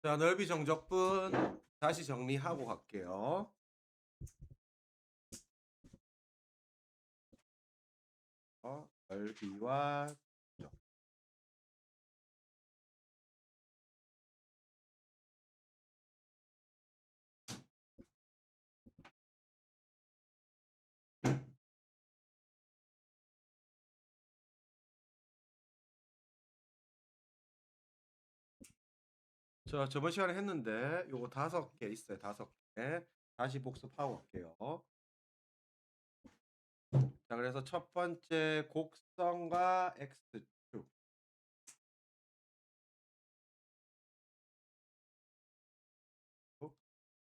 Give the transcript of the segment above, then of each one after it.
자, 넓이 정적분 다시 정리하고 갈게요. 넓이와 정적. 자, 저번 시간에 했는데 요거 5개 있어요. 5개. 다시 복습하고 갈게요. 자, 그래서 첫 번째 곡선과 x축.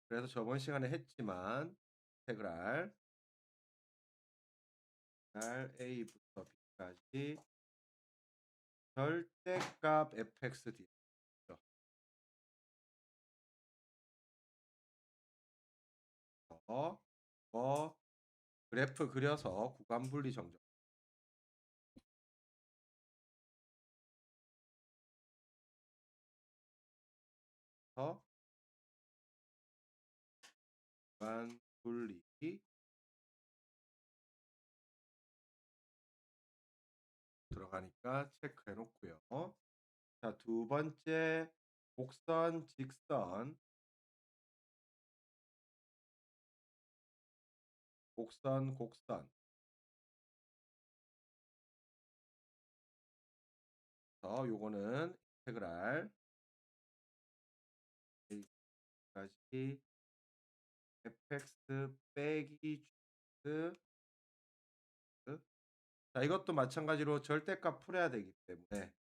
그래서 저번 시간에 했지만 인테그랄 a부터 b까지 절대값 fx dx. 그래프 그려서 구간 분리 정적. 구간 분리 들어가니까 체크해 놓고요. 자, 두 번째 곡선, 직선, 곡선, 곡선. 요거는 인테그랄 a까지 fx 빼기 gx. 자, 이것도 마찬가지로 절대값 풀어야 되기 때문에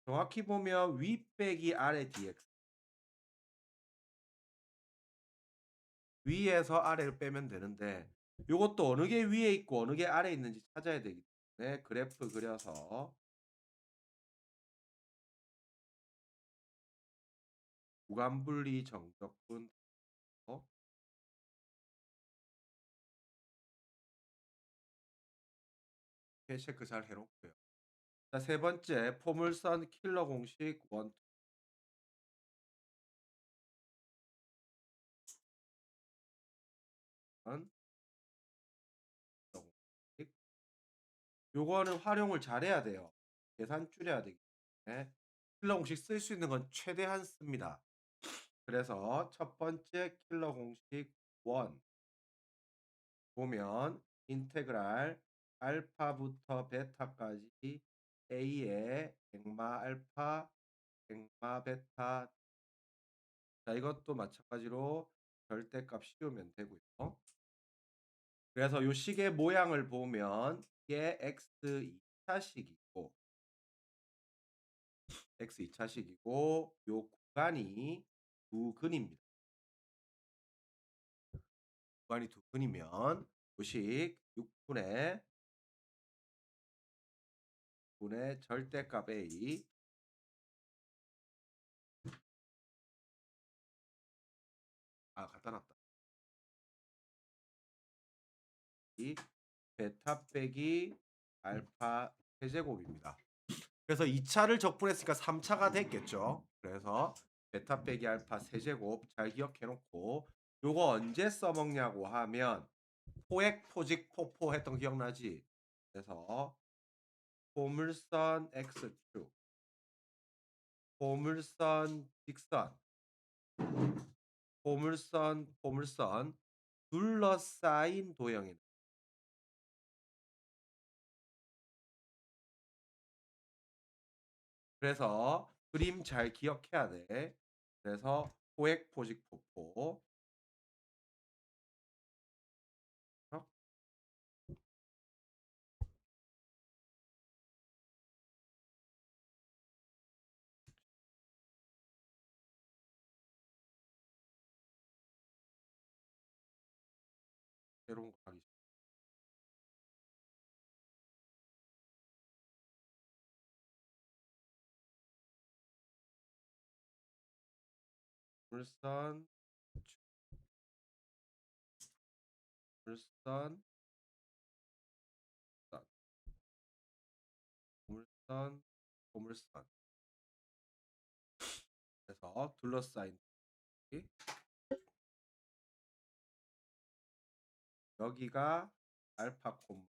정확히 보면 위 빼기 아래 dx. 위에서 아래를 빼면 되는데 요것도 어느 게 위에 있고 어느 게 아래에 있는지 찾아야 되기 때문에 그래프 그려서 구간 분리 정적분 체크 잘 해놓고요. 자, 세 번째 포물선 킬러 공식 원. 요거는 활용을 잘해야 돼요. 계산 줄여야 되기 때문에 킬러 공식 쓸 수 있는 건 최대한 씁니다. 그래서 첫 번째 킬러 공식 원 보면 인테그랄 알파부터 베타까지 a의 엑마 알파, 엑마 베타. 자, 이것도 마찬가지로 절대값 씌우면 되고요. 그래서 요 식의 모양을 보면 이게 x 2차식이고 x 2차식이고 요 구간이 두 근입니다. 구간이 두 근이면 요식 6분의 분의 절대값 a 갖다 놨다. 이 베타 빼기 알파 세제곱입니다. 그래서 2차를 적분했으니까 3차가 됐겠죠. 그래서 베타 빼기 알파 세제곱 잘 기억해 놓고 요거 언제 써먹냐고 하면 포획 포직 포포 했던 거 기억나지? 그래서 포물선 x축, 포물선 직선, 포물선 둘러싸인 도형입니다. 그래서 그림 잘 기억해야 돼. 그래서 포획 포직 포포. 새로운 거 하기 시작. 물선, 물선, 물선, 고물선. 그래서 그래서 둘러싸인 도형이 여기가 알파 콤마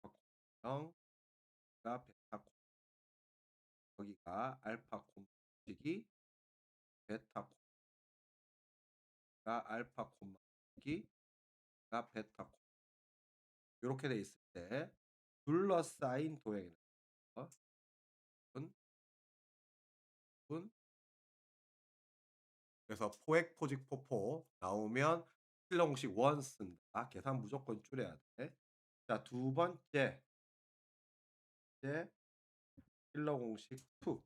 콤마 0가 베타 콤마 여기가 알파 콤마식이 베타 콤마가 알파 콤마식이가 베타 콤마 이렇게 돼 있을 때 둘러싸인 도형이라는 거. 분, 분. 그래서 포획 포직 포포 나오면 킬러 공식 1 쓴다. 계산 무조건 줄여야 돼. 자, 두 번째 이제 킬러 공식 2.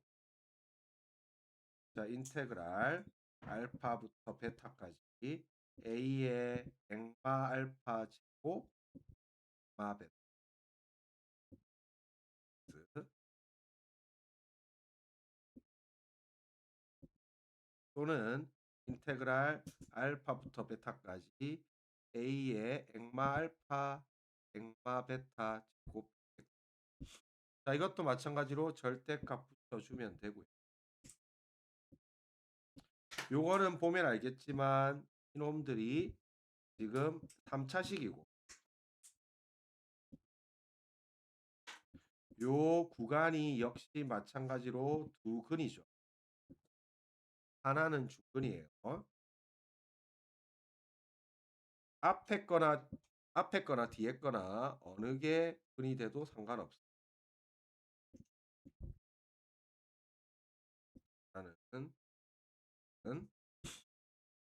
자, 인테그랄 알파부터 베타까지 a의 엑마 알파 제곱 마 베타 또는 인테그랄 알파부터 베타까지 a의 엑마 알파 엑마 베타 제곱. 자, 이것도 마찬가지로 절대값 붙여주면 되고요. 요거는 보면 알겠지만 이놈들이 지금 3차식이고 요 구간이 역시 마찬가지로 두 근이죠. 하나는 주근이에요. 앞에 거나 뒤에 거나 어느 게 근이 돼도 상관없어요. 하나는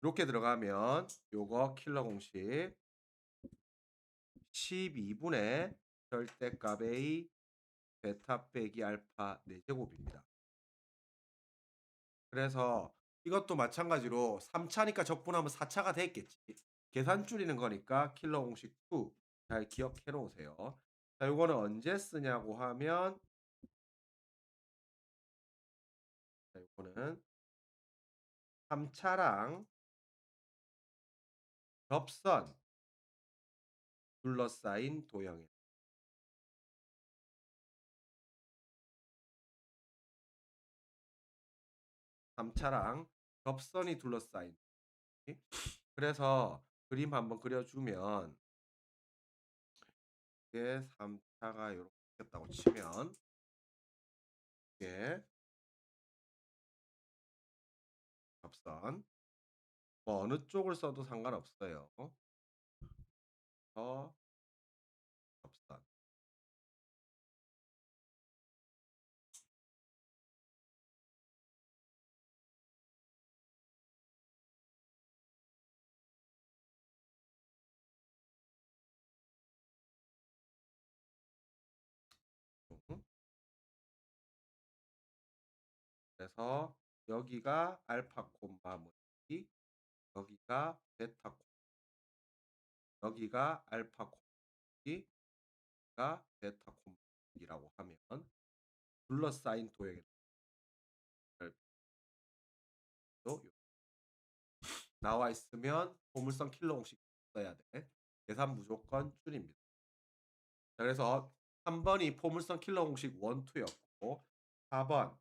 이렇게 들어가면 요거 킬러 공식 12분의 절대값 A 베타 빼기 알파 4제곱입니다. 그래서 이것도 마찬가지로 3차니까 적분하면 4차가 됐겠지. 계산 줄이는 거니까 킬러 공식 2 잘 기억해 놓으세요. 자, 요거는 언제 쓰냐고 하면 자, 요거는 3차랑 접선 둘러싸인 도형이에요. 3차랑 접선이 둘러싸인. 그래서 그림 한번 그려주면 이게 3차가 이렇게 생겼다고 치면 이게 접선 뭐 어느 쪽을 써도 상관없어요. 접선 그래서 여기가 알파 콤마 모이기 여기가 베타 콤마 여기가 알파 콤마기가 베타 콤마기라고 하면 둘러싸인 도형이 나와 있으면 보물선 킬러 공식 써야 돼. 계산 무조건 줄입니다. 자, 그래서 3번이 포물선 킬러 공식 1, 2였고 4번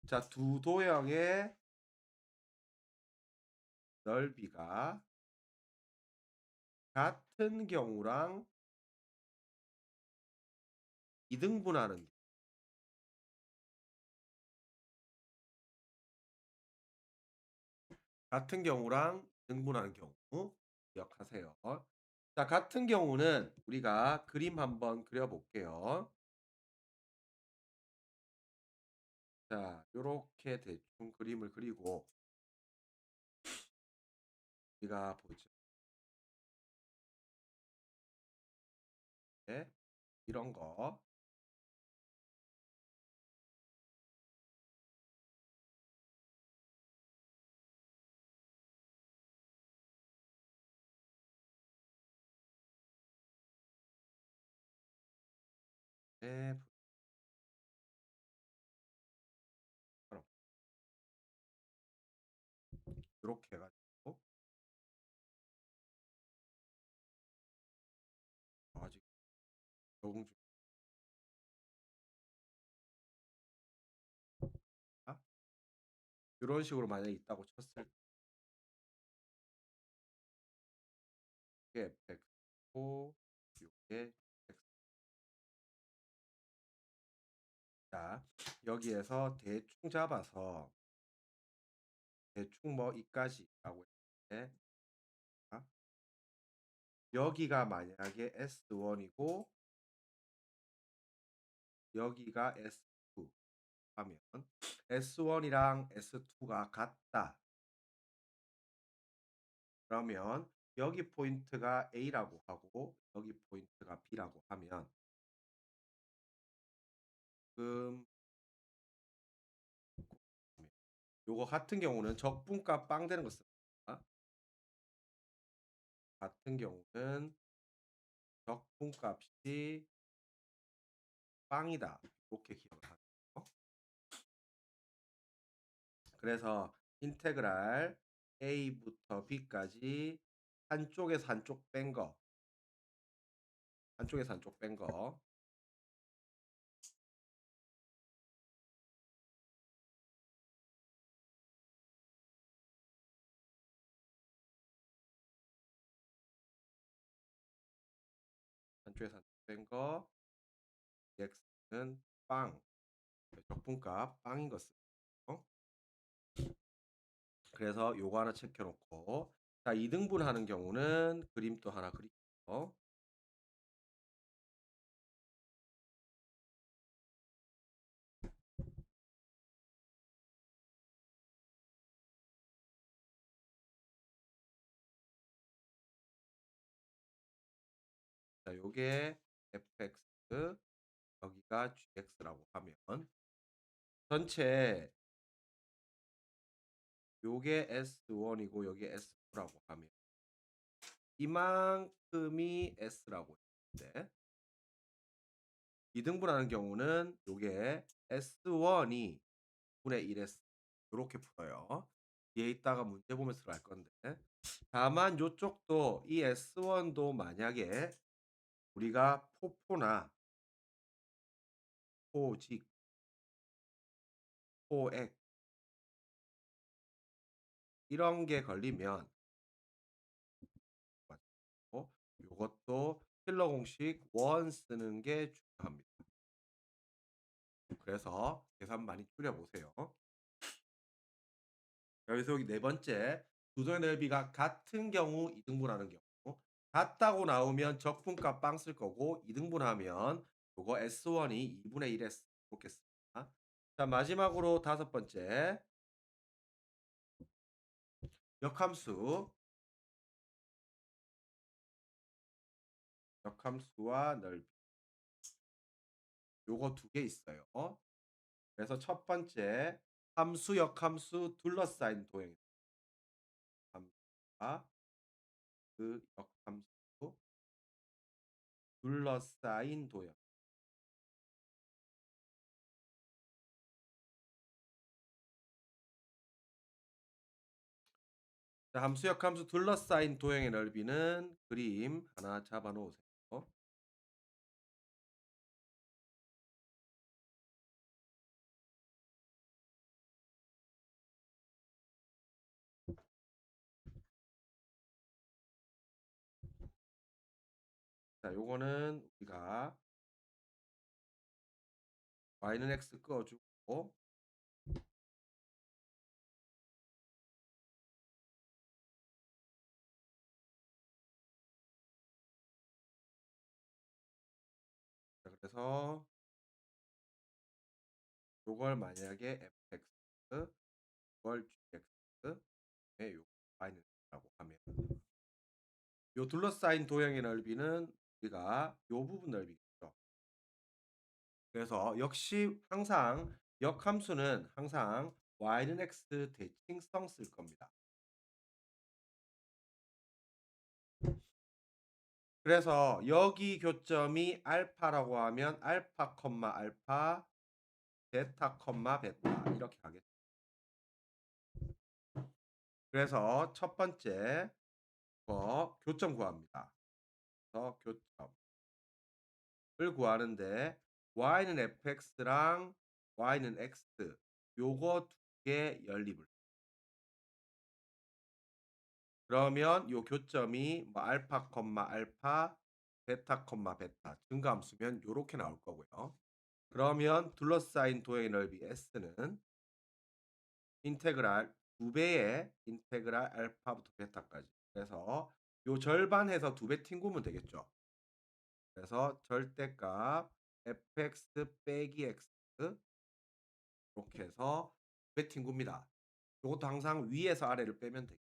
자, 두 도형의 넓이가 같은 경우랑 이등분하는 같은 경우랑 등분하는 경우 기억하세요. 자, 같은 경우는 우리가 그림 한번 그려볼게요. 자, 요렇게 대충 그림을 그리고 우리가 보죠. 네, 이런 거. 네, 이렇게 해가지고 아직 적응 중. 이런 식으로 만약에 있다고 쳤을 때 fx고 요게 x. 자, 여기에서 대충 잡아서 대충 뭐 이까지라고 했는데 여기가 만약에 S1이고 여기가 S2 하면 S1이랑 S2가 같다. 그러면 여기 포인트가 A라고 하고 여기 포인트가 B라고 하면 지금 요거 같은 경우는 적분값 빵 되는 거 씁니다. 같은 경우는 적분값이 빵이다. 이렇게 기억을 하는 거. 그래서 인테그랄 A부터 B까지 한쪽에서 한쪽 뺀 거. 한쪽에서 한쪽 뺀 거. 한쪽에서 한쪽 뺀 거. x는 빵. 적분값 빵인 거 쓰고. 그래서 요거 하나 체크해놓고. 자, 2등분 하는 경우는 그림 또 하나 그릴게요. 자, 요게 fx, 여기가 gx라고 하면 전체 요게 S1이고 여기 S2라고 하면 이만큼이 S라고 했는데 2등분하는 경우는 요게 S1이 분의 1S 이렇게 풀어요. 뒤에 있다가 문제 보면서 갈 건데 다만 요쪽도 이 S1도 만약에 우리가 포포나 포직, 포액 이런 게 걸리면 요것도 킬러 공식 원 쓰는 게 중요합니다. 그래서 계산 많이 줄여보세요. 여기서 여기 네 번째 두도의 넓이가 같은 경우 2등분하는 경우 같다고 나오면 적분값 빵 쓸 거고 2등분하면 요거 S1이 2분의 1S 이렇게 씁니다. 자, 마지막으로 다섯 번째 역함수 역함수와 넓이 요거 두 개 있어요. 그래서 첫 번째 함수 역함수 둘러싸인 도형 함수와 그 역함수 둘러싸인 도형. 자, 함수 역함수 둘러싸인 도형의 넓이는 그림 하나 잡아 놓으세요. 자, 요거는 우리가 y는 x 끄어주고 자, 그래서 요걸 만약에 fx 이걸 gx 요 y는 x라고 하면 요 둘러싸인 도형의 넓이는 우리가 요 부분 넓이겠죠. 그래서 역시 항상 역함수는 항상 y는 x 대칭성 쓸 겁니다. 그래서 여기 교점이 알파라고 하면 알파, 알파, 베타, 베타 이렇게 가겠죠. 그래서 첫 번째 교점 구합니다. 그래서 교점을 구하는데 y는 fx랑 y는 x 요거 두 개 연립을 그러면 요 교점이 뭐 알파, 알파, 베타, 베타 증가함수면 요렇게 나올 거고요. 그러면 둘러싸인 도형의 넓이 S는 인테그랄 2배의 인테그랄 알파부터 베타까지. 그래서 요 절반 해서 2배 튕구면 되겠죠. 그래서 절대값 fx 빼기 x 이렇게 해서 2배 튕구입니다. 요것도 항상 위에서 아래를 빼면 되겠죠.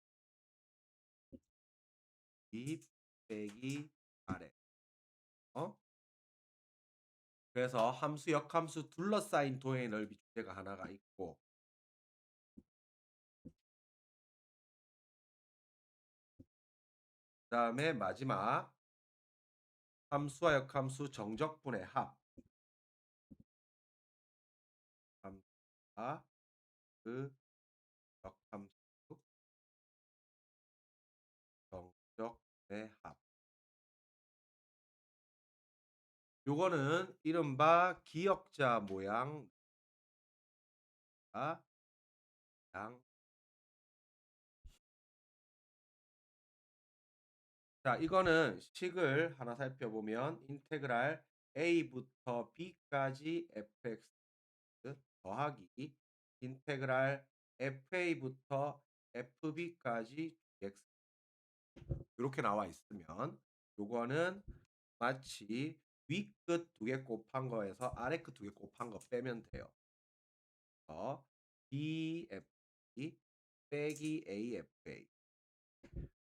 위 빼기 아래. 그래서 함수 역함수 둘러싸인 도형의 넓이 주제가 하나가 있고, 그 다음에 마지막 함수와 역함수 정적분의 합. 함수와 그 역함수 정적분의 합. 요거는 이른바 기역자 모양 양. 자, 이거는 식을 하나 살펴보면 인테그랄 a부터 b까지 fx 더하기 인테그랄 fa부터 fb까지 x 이렇게 나와 있으면 요거는 마치 윗끝 2개 곱한 거에서 아래 끝 2개 곱한 거 빼면 돼요. BFA 빼기 AFA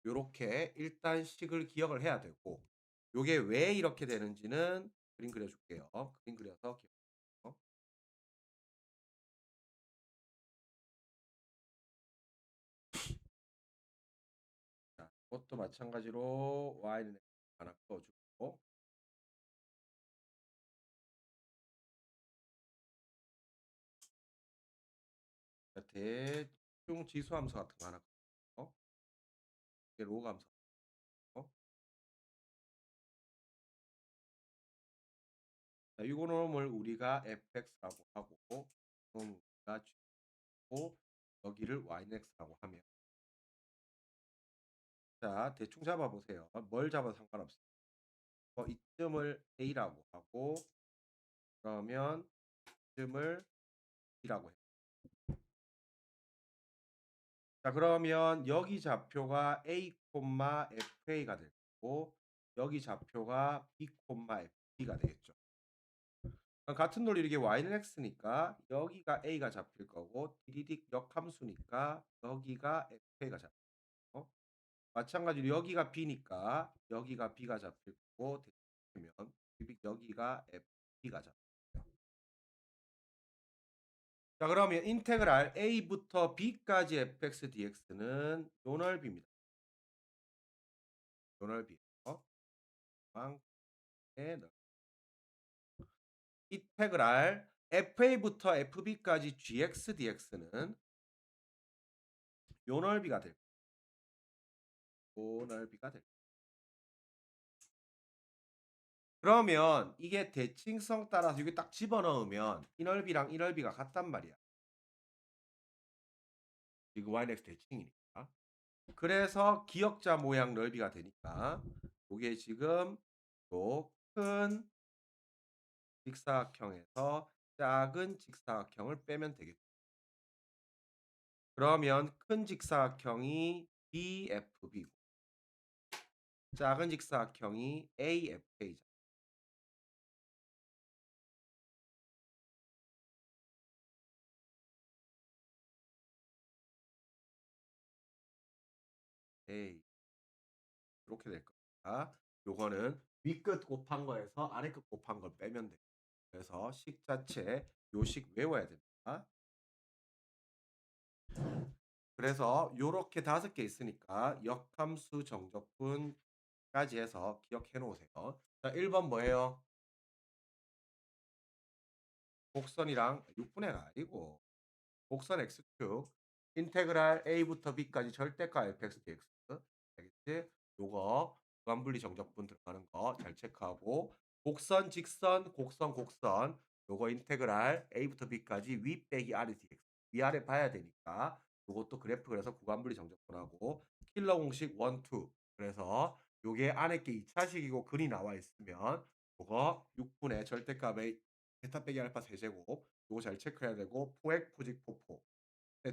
요렇게 일단 식을 기억을 해야 되고, 요게 왜 이렇게 되는지는 그림 그려줄게요. 그림 그려서 기억해요. 자, 이것도 마찬가지로 y는 하나 그어주고, 대충 지수 함수 같은 거 하나 그어. 이게 로그 함수. 자, 이거 놈을 우리가 fx라고 하고, 이놈 우리가 쥐고, 여기를 yx라고 하면, 자, 대충 잡아보세요. 뭘 잡아도 상관없어요. 이쯤을 a라고 하고, 그러면 이쯤을 b라고 해요. 자, 그러면 여기 좌표가 a, fa가 될 거고, 여기 좌표가 b, fb가 되겠죠. 같은 논리 이게 y는 x니까 여기가 a가 잡힐 거고, 디디딕 역함수니까 여기가 fa가 잡힐 거고, 마찬가지로 여기가 b니까 여기가 b가 잡힐 거고, 되면 여기가 fb가 잡힐 거예요. 자, 그러면 인테그랄 a부터 b까지 fx dx는 요 넓이입니다. 요 넓이에요. 망의 넓이. 인테그랄 fa부터 fb까지 gx dx는 요 넓이가 될 거예요. 요 넓이가 될 거예요. 그러면 이게 대칭성 따라서 이게 딱 집어넣으면 이 넓이랑 이 넓이가 같단 말이야. 이거 yx 대칭이니까. 그래서 기역자 모양 넓이가 되니까 이게 지금 또 큰 직사각형에서 작은 직사각형을 빼면 되겠죠. 그러면 큰 직사각형이 BFB고 작은 직사각형이 AFK잖아. A 이렇게 될 겁니다. 요거는 윗끝 곱한 거에서 아래끝 곱한 걸 빼면 돼. 그래서 식 자체 요식 외워야 됩니다. 그래서 요렇게 5개 있으니까 역함수 정적분까지 해서 기억해 놓으세요. 자, 1번 뭐예요? 곡선이랑 6분의가 아니고 곡선 x축 인테그랄 a부터 b까지 절대값 fx dx 알겠지? 요거 무한분리 정적분 들어가는 거 잘 체크하고, 곡선 직선 곡선 요거 인테그랄 a부터 b까지 위 빼기 아래 dx 위아래 봐야 되니까 요것도 그래프 그래서 구간분리 정적분하고 킬러 공식 1, 2. 그래서 요게 안에 게 2차식이고 근이 나와 있으면 요거 6분의 절대값의 베타 빼기 알파 세제곱 요거 잘 체크해야 되고 포획 포직 포포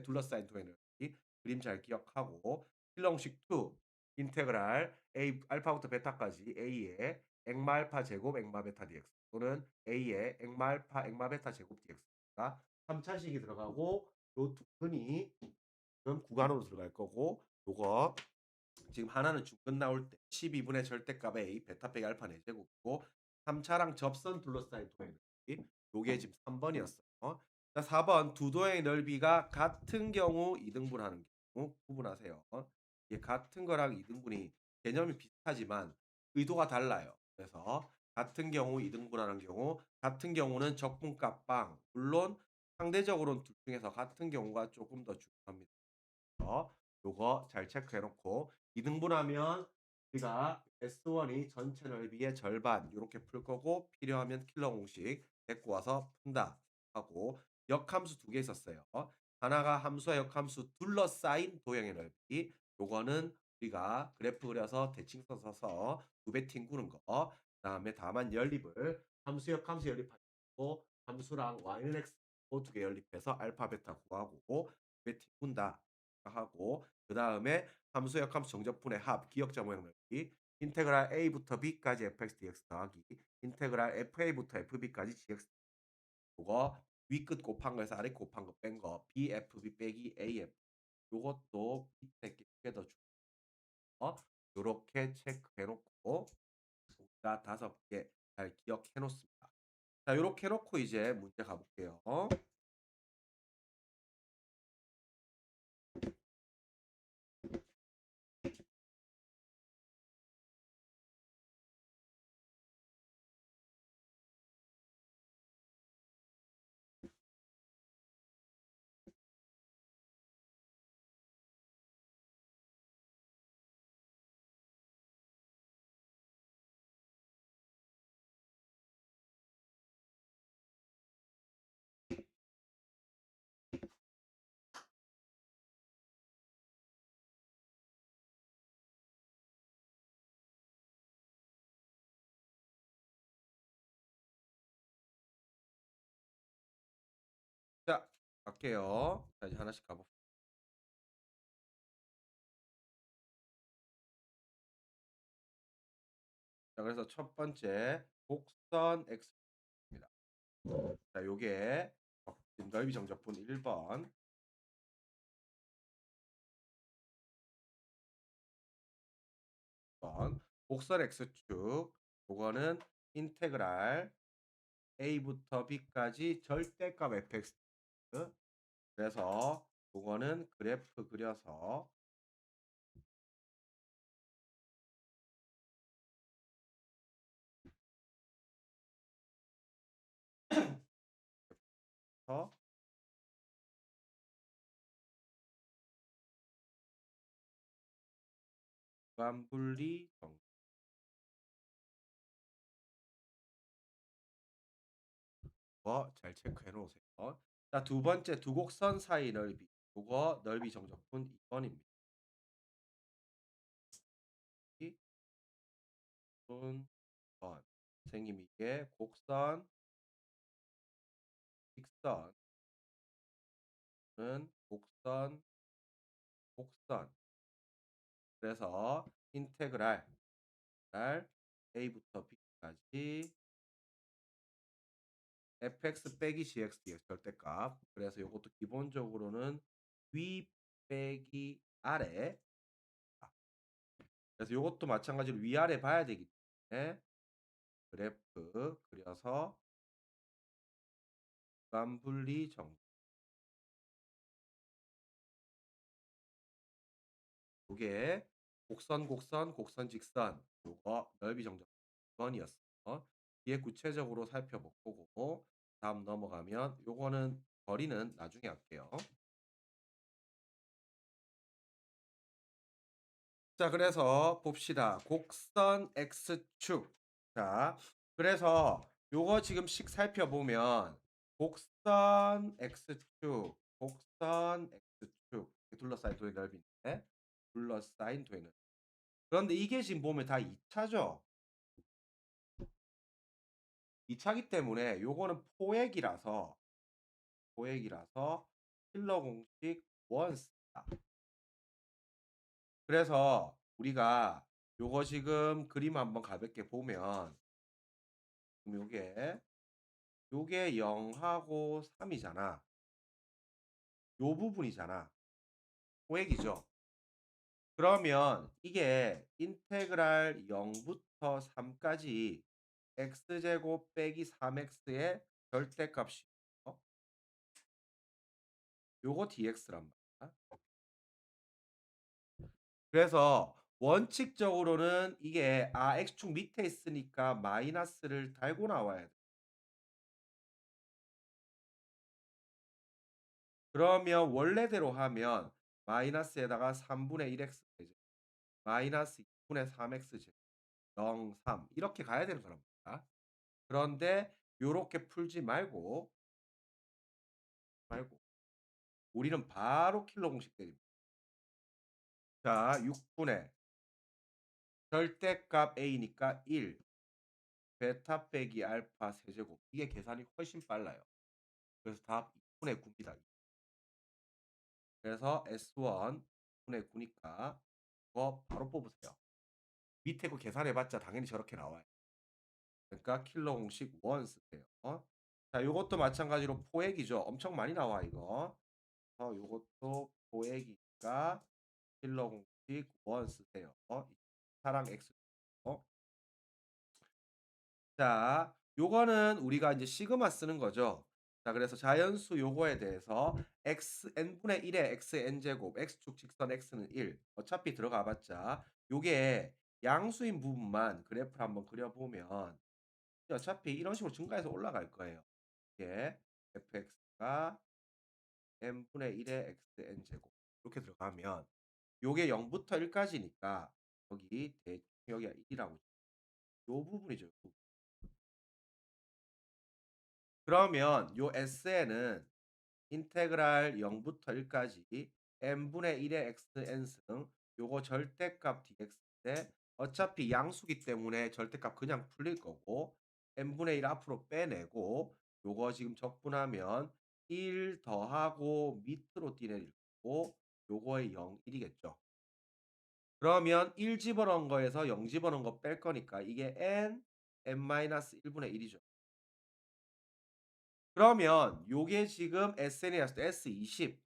둘러싸인 도형을 그림 잘 기억하고 킬러 공식 2 인테그랄 a 알파부터 베타까지 a의 액마 알파 제곱 액마 베타 dx 또는 a의 액마 알파 액마 베타 제곱 dx가 3차식이 들어가고 요 두 근이 지금 구간으로 들어갈 거고 요거 지금 하나는 중근 나올 때 12분의 절대값 a 베타 빼기 알파 4제곱이고 3차랑 접선 둘러싸인 도형의 넓이 요게 지금 3번이었어요. 자 4번 두 도형의 넓이가 같은 경우 2등분하는 경우 구분하세요. 이게 같은 거랑 2등분이 개념이 비슷하지만 의도가 달라요. 그래서 같은 경우 2등분하는 경우 같은 경우는 적분값 빵 물론 상대적으로는 둘 중에서 같은 경우가 조금 더 중요합니다. 요거 잘 체크해 놓고 2등분하면 우리가 S1이 전체 넓이의 절반 이렇게 풀 거고 필요하면 킬러 공식 데리고 와서 푼다 하고 역함수 두 개 있었어요. 하나가 함수와 역함수 둘러싸인 도형의 넓이 요거는 우리가 그래프 그려서 대칭선 써서 두 배 튕구는 거 그다음에 다만 연립을 함수 역함수 연립하고 함수랑 y는 x 두 개 연립해서 알파 베타 구하고 두 배 튕군다 하고 그 다음에 함수 역함수 정적분의 합 기억자 모양 넓이 인테그랄 a부터 b까지 fx dx 더하기 인테그랄 fa부터 fb까지 gx 요거 위끝 곱한 거에서 아래 곱한 거 뺀 거 bfb 빼기 af 요것도 밑에 게더 중요해서 요렇게 체크해 놓고 우리가 5개 잘 기억해 놓습니다. 자 요렇게 해놓고 이제 문제 가볼게요. 자 갈게요. 자 이제 하나씩 가볼게요. 자, 그래서 첫 번째 곡선 x입니다. 자, 요게 넓이 정적분 1번. 곡선 x축. 요거는 인테그랄 a부터 b까지 절대값 fx. 그래서 요거는 그래프 그려서 구간분리 정거 잘 체크해 놓으세요. 자, 두 번째 두 곡선 사이 넓이. 요거 넓이 정적분 2번입니다. 번. 선생님 이게 곡선 직선은 곡선 곡선 그래서 인테그랄 a부터 b까지 fx 빼기 gx dx 절대값 그래서 이것도 기본적으로는 위 빼기 아래 그래서 이것도 마찬가지로 위아래 봐야 되기 때문에 그래프 그려서 구간분리 정 요게 곡선 곡선 곡선 직선 요거 넓이 정적 2번이었어. 뒤에 구체적으로 살펴볼 거고 다음 넘어가면 요거는 거리는 나중에 할게요. 자 그래서 봅시다. 곡선 x축. 자 그래서 요거 지금씩 살펴보면 곡선 x축 둘러싸인 도의 넓이인데 둘러싸인 되는. 그런데 이게 지금 보면 다 2 차죠. 2 차기 때문에 요거는 포획이라서 킬러 공식 once다. 그래서 우리가 요거 지금 그림 한번 가볍게 보면 그럼 요게 0 하고 3 이잖아. 요 부분이잖아. 포획이죠. 그러면 이게 인테그랄 0 부터 3 까지 x제곱 빼기 3x의 절대값이요. 요거 dx란 말이야. 그래서 원칙적으로는 이게 x축 밑에 있으니까 마이너스를 달고 나와야 돼. 그러면 원래대로 하면 마이너스에다가 3분의 1x 되죠. 마이너스 2분의 3x 제곱 0, 3 이렇게 가야 되는 거란 말이야. 그런데 요렇게 풀지 말고 우리는 바로 킬러 공식 때립니다. 자, 6분의 절대값 a니까 1 베타 빼기 알파 세제곱 이게 계산이 훨씬 빨라요. 그래서 답 2분의 9입니다. 그래서 S1 분의 9니까 그거 바로 뽑으세요. 밑에 거 계산해봤자 당연히 저렇게 나와요. 그러니까 킬러 공식 1 쓰세요. 자, 요것도 마찬가지로 포획이죠. 엄청 많이 나와 이거. 요것도 포획이니까 킬러 공식 1 쓰세요. 사랑 x. 자, 요거는 우리가 이제 시그마 쓰는 거죠. 자, 그래서 자연수 요거에 대해서 x n분의 1의 x n제곱 x축 직선 x는 1 어차피 들어가 봤자 요게 양수인 부분만 그래프를 한번 그려보면 어차피 이런 식으로 증가해서 올라갈 거예요. 이게 fx가 n분의 1의 x n제곱 이렇게 들어가면 요게 0부터 1까지니까 여기 대충 여기가 1이라고 요 부분이죠. 요 부분. 그러면 요 SN은 인테그랄 0부터 1까지 n분의 1의 xn승 요거 절대값 dx인데 어차피 양수기 때문에 절대값 그냥 풀릴 거고 n분의 1 앞으로 빼내고 요거 지금 적분하면 1 더하고 밑으로 띄내릴 거고 요거의 0, 1이겠죠. 그러면 1 집어넣은 거에서 0 집어넣은 거 뺄 거니까 이게 n-1분의 1이죠. 그러면 요게 지금 SN이었을 때 S20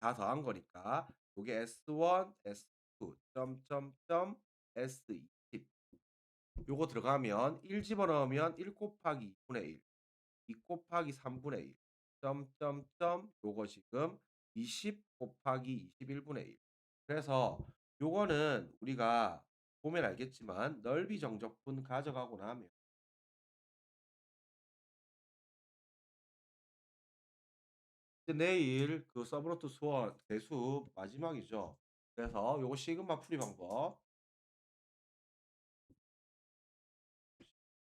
다 더한 거니까 요게 S1, S2 점점점 S20 요거 들어가면 1 집어넣으면 1 곱하기 2분의 1, 2 곱하기 3분의 1 점점점 요거 지금 20 곱하기 21분의 1 그래서 요거는 우리가 보면 알겠지만 넓이 정적분 가져가고 나면 이제 내일 그 서브노트 수원 대수 마지막이죠. 그래서 요거 시그마 풀이 방법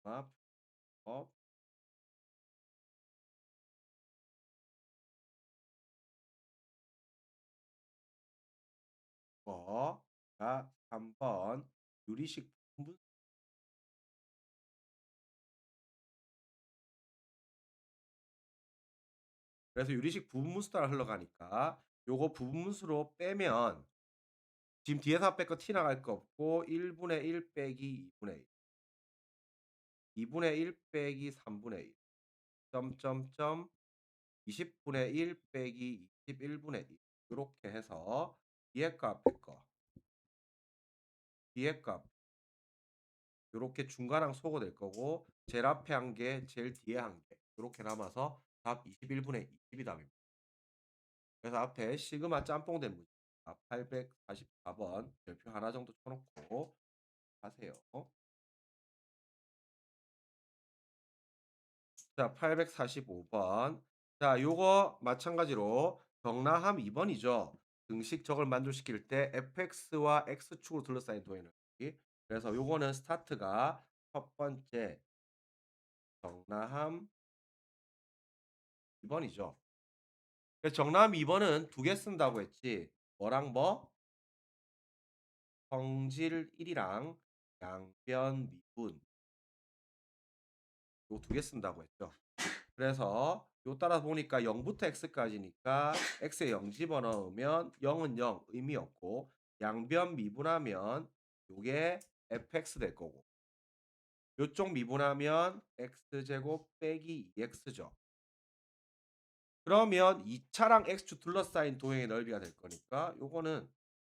마 법 거가 3번 유리식 부분 그래서 유리식 부분수 따라 흘러가니까 요거 부분수로 빼면 지금 뒤에서 뺄 거 T 나갈 거 없고 1분의 1 빼기 2분의 1, 2분의 1 빼기 3분의 1 점점점 20분의 1 빼기 21분의 1 요렇게 해서 뒤에 거 앞에 거 뒤에 거 요렇게 중간항 소거될 거고 제일 앞에 한 개, 제일 뒤에 한 개. 요렇게 남아서 답 21분의 20이 답입니다. 그래서 앞에 시그마 짬뽕된 문제. 844번 별표 하나 정도 쳐놓고 하세요. 자, 845번. 자, 요거 마찬가지로 정나함 2번이죠. 등식 적을 만족시킬 때 fx와 x축으로 둘러싸인 도에너지. 그래서 요거는 스타트가 첫 번째 정나함 2번이죠. 그래서 정남 2번은 두 개 쓴다고 했지. 뭐랑 뭐? 성질 1이랑 양변 미분 요 두 개 쓴다고 했죠. 그래서 요 따라 보니까 0부터 x까지니까 x에 0 집어넣으면 0은 0 의미 없고 양변 미분하면 요게 fx 될 거고 요쪽 미분하면 x제곱 빼기 2x죠. 그러면 2차랑 x축 둘러싸인 도형의 넓이가 될 거니까 요거는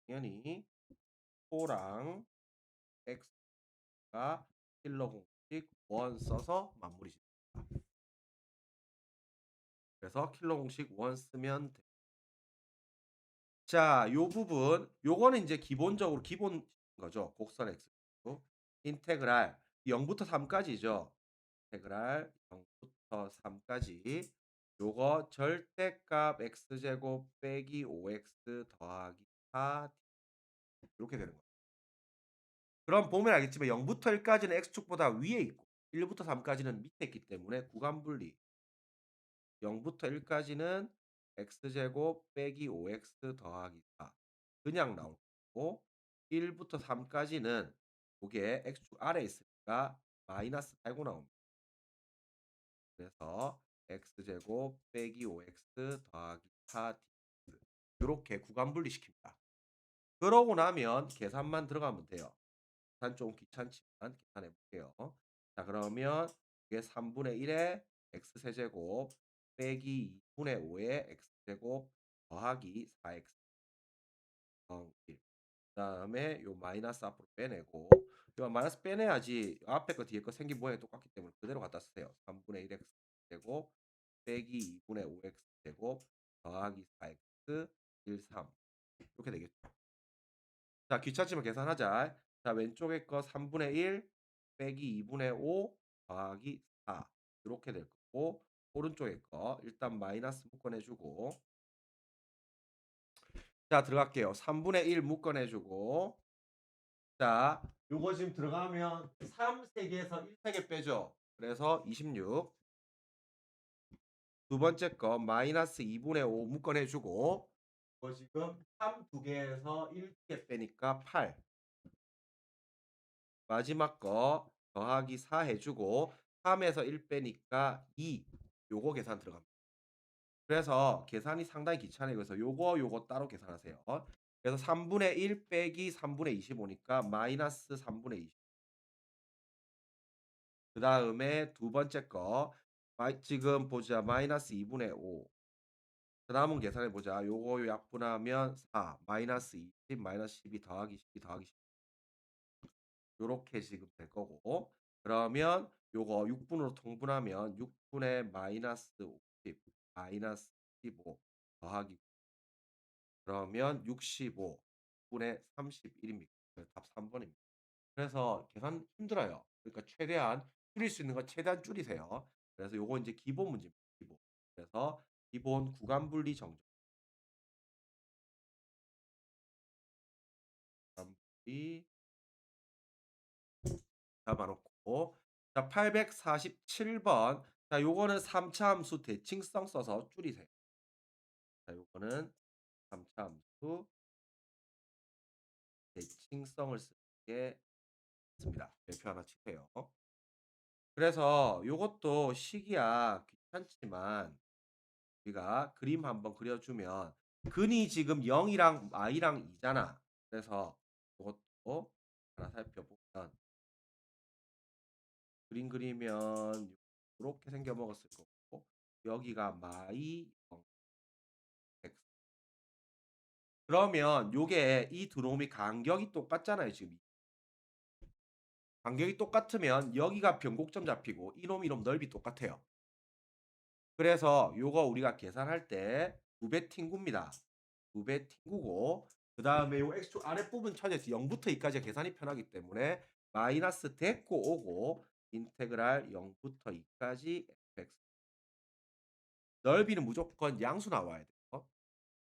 당연히 호랑 x가 킬러 공식 원 써서 마무리 짓습니다. 그래서 킬러 공식 원 쓰면 돼. 자, 요 부분 요거는 이제 기본적으로 기본 거죠. 곡선 x 인테그랄 0부터 3까지죠. 인테그랄 0부터 3까지 요거 절대값 x제곱 빼기 5x 더하기 4 이렇게 되는 거예요. 그럼 보면 알겠지만 0부터 1까지는 x축보다 위에 있고 1부터 3까지는 밑에 있기 때문에 구간 분리 0부터 1까지는 x제곱 빼기 5x 더하기 4 그냥 나올 거고 1부터 3까지는 그게 x축 아래에 있으니까 마이너스 달고 나옵니다. 그래서 x제곱 빼기 5x 더하기 4dx 요렇게 구간 분리시킵니다. 그러고 나면 계산만 들어가면 돼요. 계산 좀 귀찮지만 계산해 볼게요. 자, 그러면 이게 3분의 1에 x세제곱 빼기 2분의 5에 x제곱 더하기 4x 1. 그다음에 요 마이너스 앞으로 빼내고 요 마이너스 빼내야지 앞에 거 뒤에 거 생긴 모양이 똑같기 때문에 그대로 갖다 쓰세요. 3분의 1x 제곱 빼기 2분의 5x 제곱 더하기 4x 1, 3 이렇게 되겠죠. 자, 귀찮지만 계산하자. 자, 왼쪽에 거 3분의 1 빼기 2분의 5 더하기 4 이렇게 될 거고 오른쪽에 거 일단 마이너스 묶어내주고 자, 들어갈게요. 3분의 1 묶어내주고 자, 요거 지금 들어가면 3 3개에서 1 3개 빼죠. 그래서 26 두 번째 거 마이너스 2분의 5 묶어내주고 이거 지금 3 2개에서 1 2개 빼니까 8 마지막 거 더하기 4 해주고 3에서 1 빼니까 2 요거 계산 들어갑니다. 그래서 계산이 상당히 귀찮아요. 그래서 요거 따로 계산하세요. 그래서 3분의 1 빼기 3분의 25니까 마이너스 3분의 20. 그 다음에 두 번째 거 지금 보자 마이너스 2분의 5. 그 다음은 계산해 보자. 요거 약분하면 4 마이너스 20 마이너스 12 더하기 12 더하기 10 요렇게 지금 될 거고 그러면 요거 6분으로 통분하면 6분의 마이너스 50 마이너스 15 더하기 그러면 65 분의 31입니다. 답 3번입니다. 그래서 계산 힘들어요. 그러니까 최대한 줄일 수 있는 거 최대한 줄이세요. 그래서 요거 이제 기본 문제입니다. 기본. 그래서 기본 구간 분리 정정. 구간 분리 잡아놓고 자 847번 자 요거는 3차 함수 대칭성 써서 줄이세요. 자 요거는 3차 함수 대칭성을 쓰는 게 맞습니다. 별표 하나 치세요. 그래서 요것도 식이야 귀찮지만 우리가 그림 한번 그려주면 근이 지금 0이랑 y랑 2잖아. 그래서 요것도 하나 살펴보면 그림 그리면 이렇게 생겨 먹었을 거고 여기가 마이 0 x 그러면 요게 이 두 놈이 간격이 똑같잖아요. 지금 간격이 똑같으면 여기가 변곡점 잡히고 이놈 넓이 똑같아요. 그래서 요거 우리가 계산할 때 2배 팅구입니다. 2배 팅구고 그 다음에 요 x축 아랫부분 천에서 0부터 2까지 계산이 편하기 때문에 마이너스 데리고 오고 인테그랄 0부터 2까지 fx 넓이는 무조건 양수 나와야 돼요.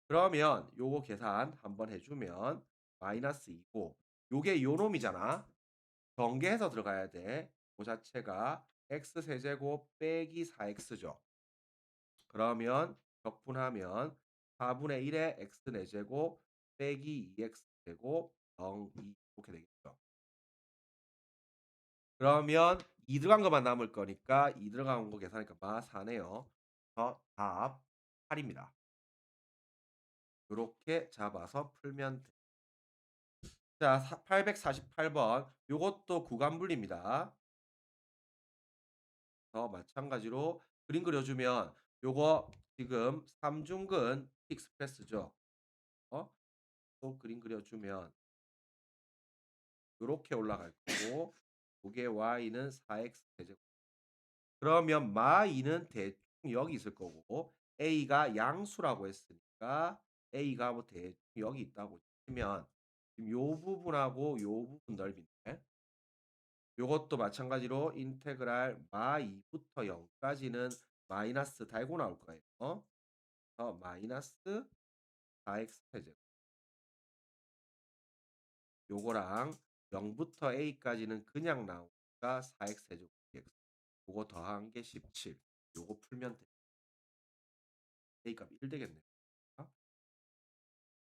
그러면 요거 계산 한번 해주면 마이너스 2고 요게 요 놈이잖아. 전개해서 들어가야 돼. 그 자체가 x세제곱 빼기 4x죠. 그러면 적분하면 4분의 1에 x 4제곱 빼기 2x 제곱 0, 2 이렇게 되겠죠. 그러면 2 들어간 것만 남을 거니까 2 들어간 거 계산하니까 마 4 네요. 답 8 입니다. 요렇게 잡아서 풀면 돼. 자, 848번 요것도 구간 분리입니다. 마찬가지로 그림 그려 주면 요거 지금 삼중근 익스프레스죠. 어? 또 그림 그려 주면 요렇게 올라갈 거고 요게 y는 4x 제곱. 그러면 마 2는 대충 여기 있을 거고 a가 양수라고 했으니까 a가 뭐 대충 여기 있다고 치면 지금 요 부분하고 요 부분 넓이인데 요것도 마찬가지로 인테그랄 마 2부터 0까지는 마이너스 달고 나올 거예요. 마이너스 4x 제곱. 요거랑 0부터 a까지는 그냥 나오니까 4x 제곱 dx. 요거 더한 게 17. 요거 풀면 돼. a 값 1 되겠네요.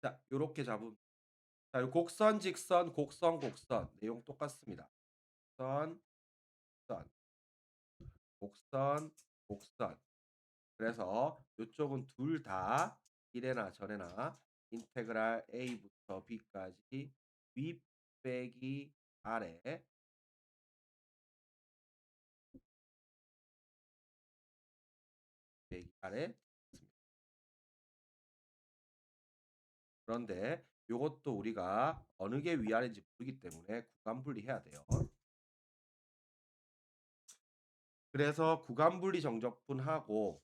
자, 요렇게 잡으면 자, 요 곡선, 직선, 곡선, 곡선 내용 똑같습니다. 곡선, 곡선, 곡선, 곡선. 그래서 요쪽은 둘 다 1에나 전에나 인테그랄 a부터 b까지 윗 빼기 아래 빼기 아래 있습니다. 그런데 요것도 우리가 어느 게 위아래인지 모르기 때문에 구간 분리해야 돼요. 그래서 구간 분리 정적분하고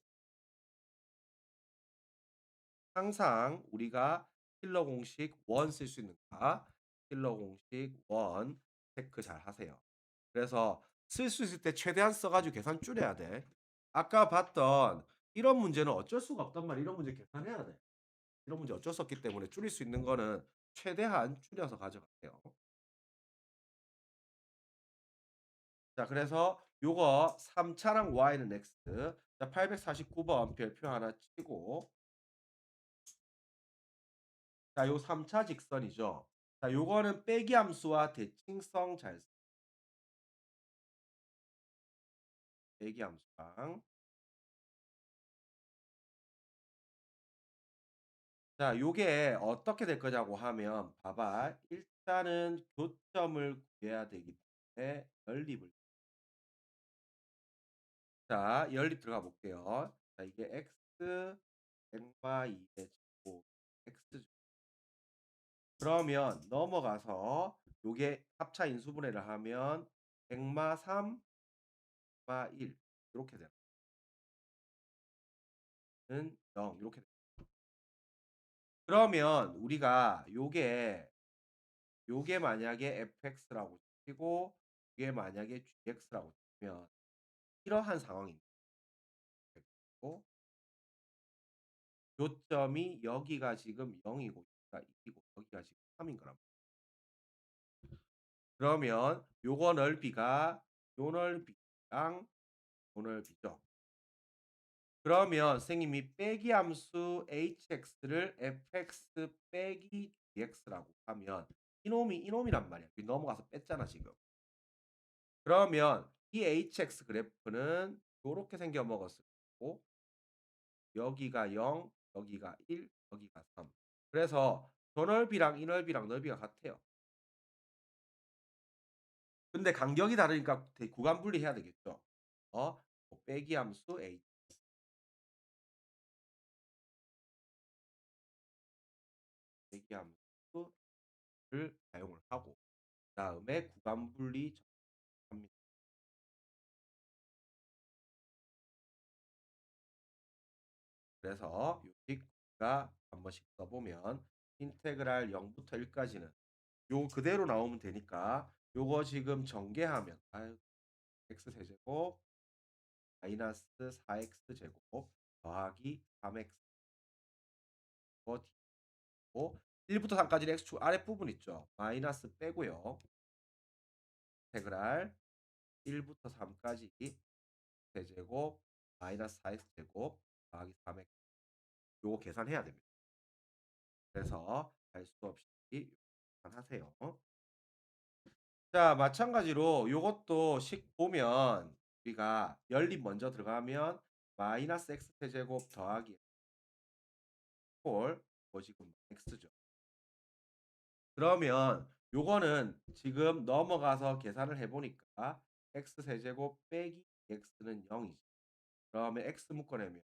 항상 우리가 킬러 공식 원 쓸 수 있는가? 킬러 공식 원 체크 잘 하세요. 그래서 쓸 수 있을 때 최대한 써 가지고 계산 줄여야 돼. 아까 봤던 이런 문제는 어쩔 수가 없단 말이야. 이런 문제 계산해야 돼. 이런 문제 어쩔 수 없기 때문에 줄일 수 있는 거는 최대한 줄여서 가져가세요. 자, 그래서 요거 3 차랑 y는 x. 자, 849번 별표 하나 치고 자, 요 3차 직선이죠. 자, 요거는 빼기 함수와 대칭성 잘 빼기 함수랑 자, 요게 어떻게 될 거냐고 하면 봐봐. 일단은 교점을 구해야 되기 때문에 연립을 자, 연립 들어가 볼게요. 자, 이게 x 백마 2의 제곱 x 그러면 넘어가서 요게 합차 인수분해를 하면 백마 3, 마 1 요렇게 되는 0 요렇게 그러면 우리가 요게 만약에 fx라고 치고 이게 만약에 gx라고 치면 이러한 상황입니다. 고 요점이 여기가 지금 0이고 여기가 2이고 여기가 지금 3인 거란 말이에요. 그러면 요거 넓이가 요 넓이랑 요 넓이죠. 그러면 선생님이 빼기 함수 hx를 fx 빼기 gx라고 하면 이놈이란 말이야. 여기 넘어가서 뺐잖아 지금. 그러면 이 hx 그래프는 요렇게 생겨 먹었을 거고 여기가 0, 여기가 1, 여기가 3. 그래서 저 넓이랑 이 넓이랑 넓이가 같아요. 근데 간격이 다르니까 구간 분리해야 되겠죠. 빼기 함수 h 빼기 함수를 사용을 하고 그다음에 구간 분리 합니다. 그래서 요식가 한 번씩 써보면 인테그랄 0부터 1까지는 요 그대로 나오면 되니까 요거 지금 전개하면 x 세제곱 마이너스 4x 제곱 더하기 3x 더 D고 1부터 3까지는 x축 아랫부분 있죠. 마이너스 빼고요. 인테그랄 1부터 3까지 세제곱 마이너스 4x 제곱 더하기 3x 요거 계산해야 됩니다. 그래서 할 수 없이 하세요. 자, 마찬가지로 요것도 식 보면 우리가 연립 먼저 들어가면 마이너스 x 세제곱 더하기 홀 뭐 지금 x죠. 그러면 요거는 지금 넘어가서 계산을 해 보니까 x 세제곱 빼기 x는 0이지. 그러면 x 묶어내면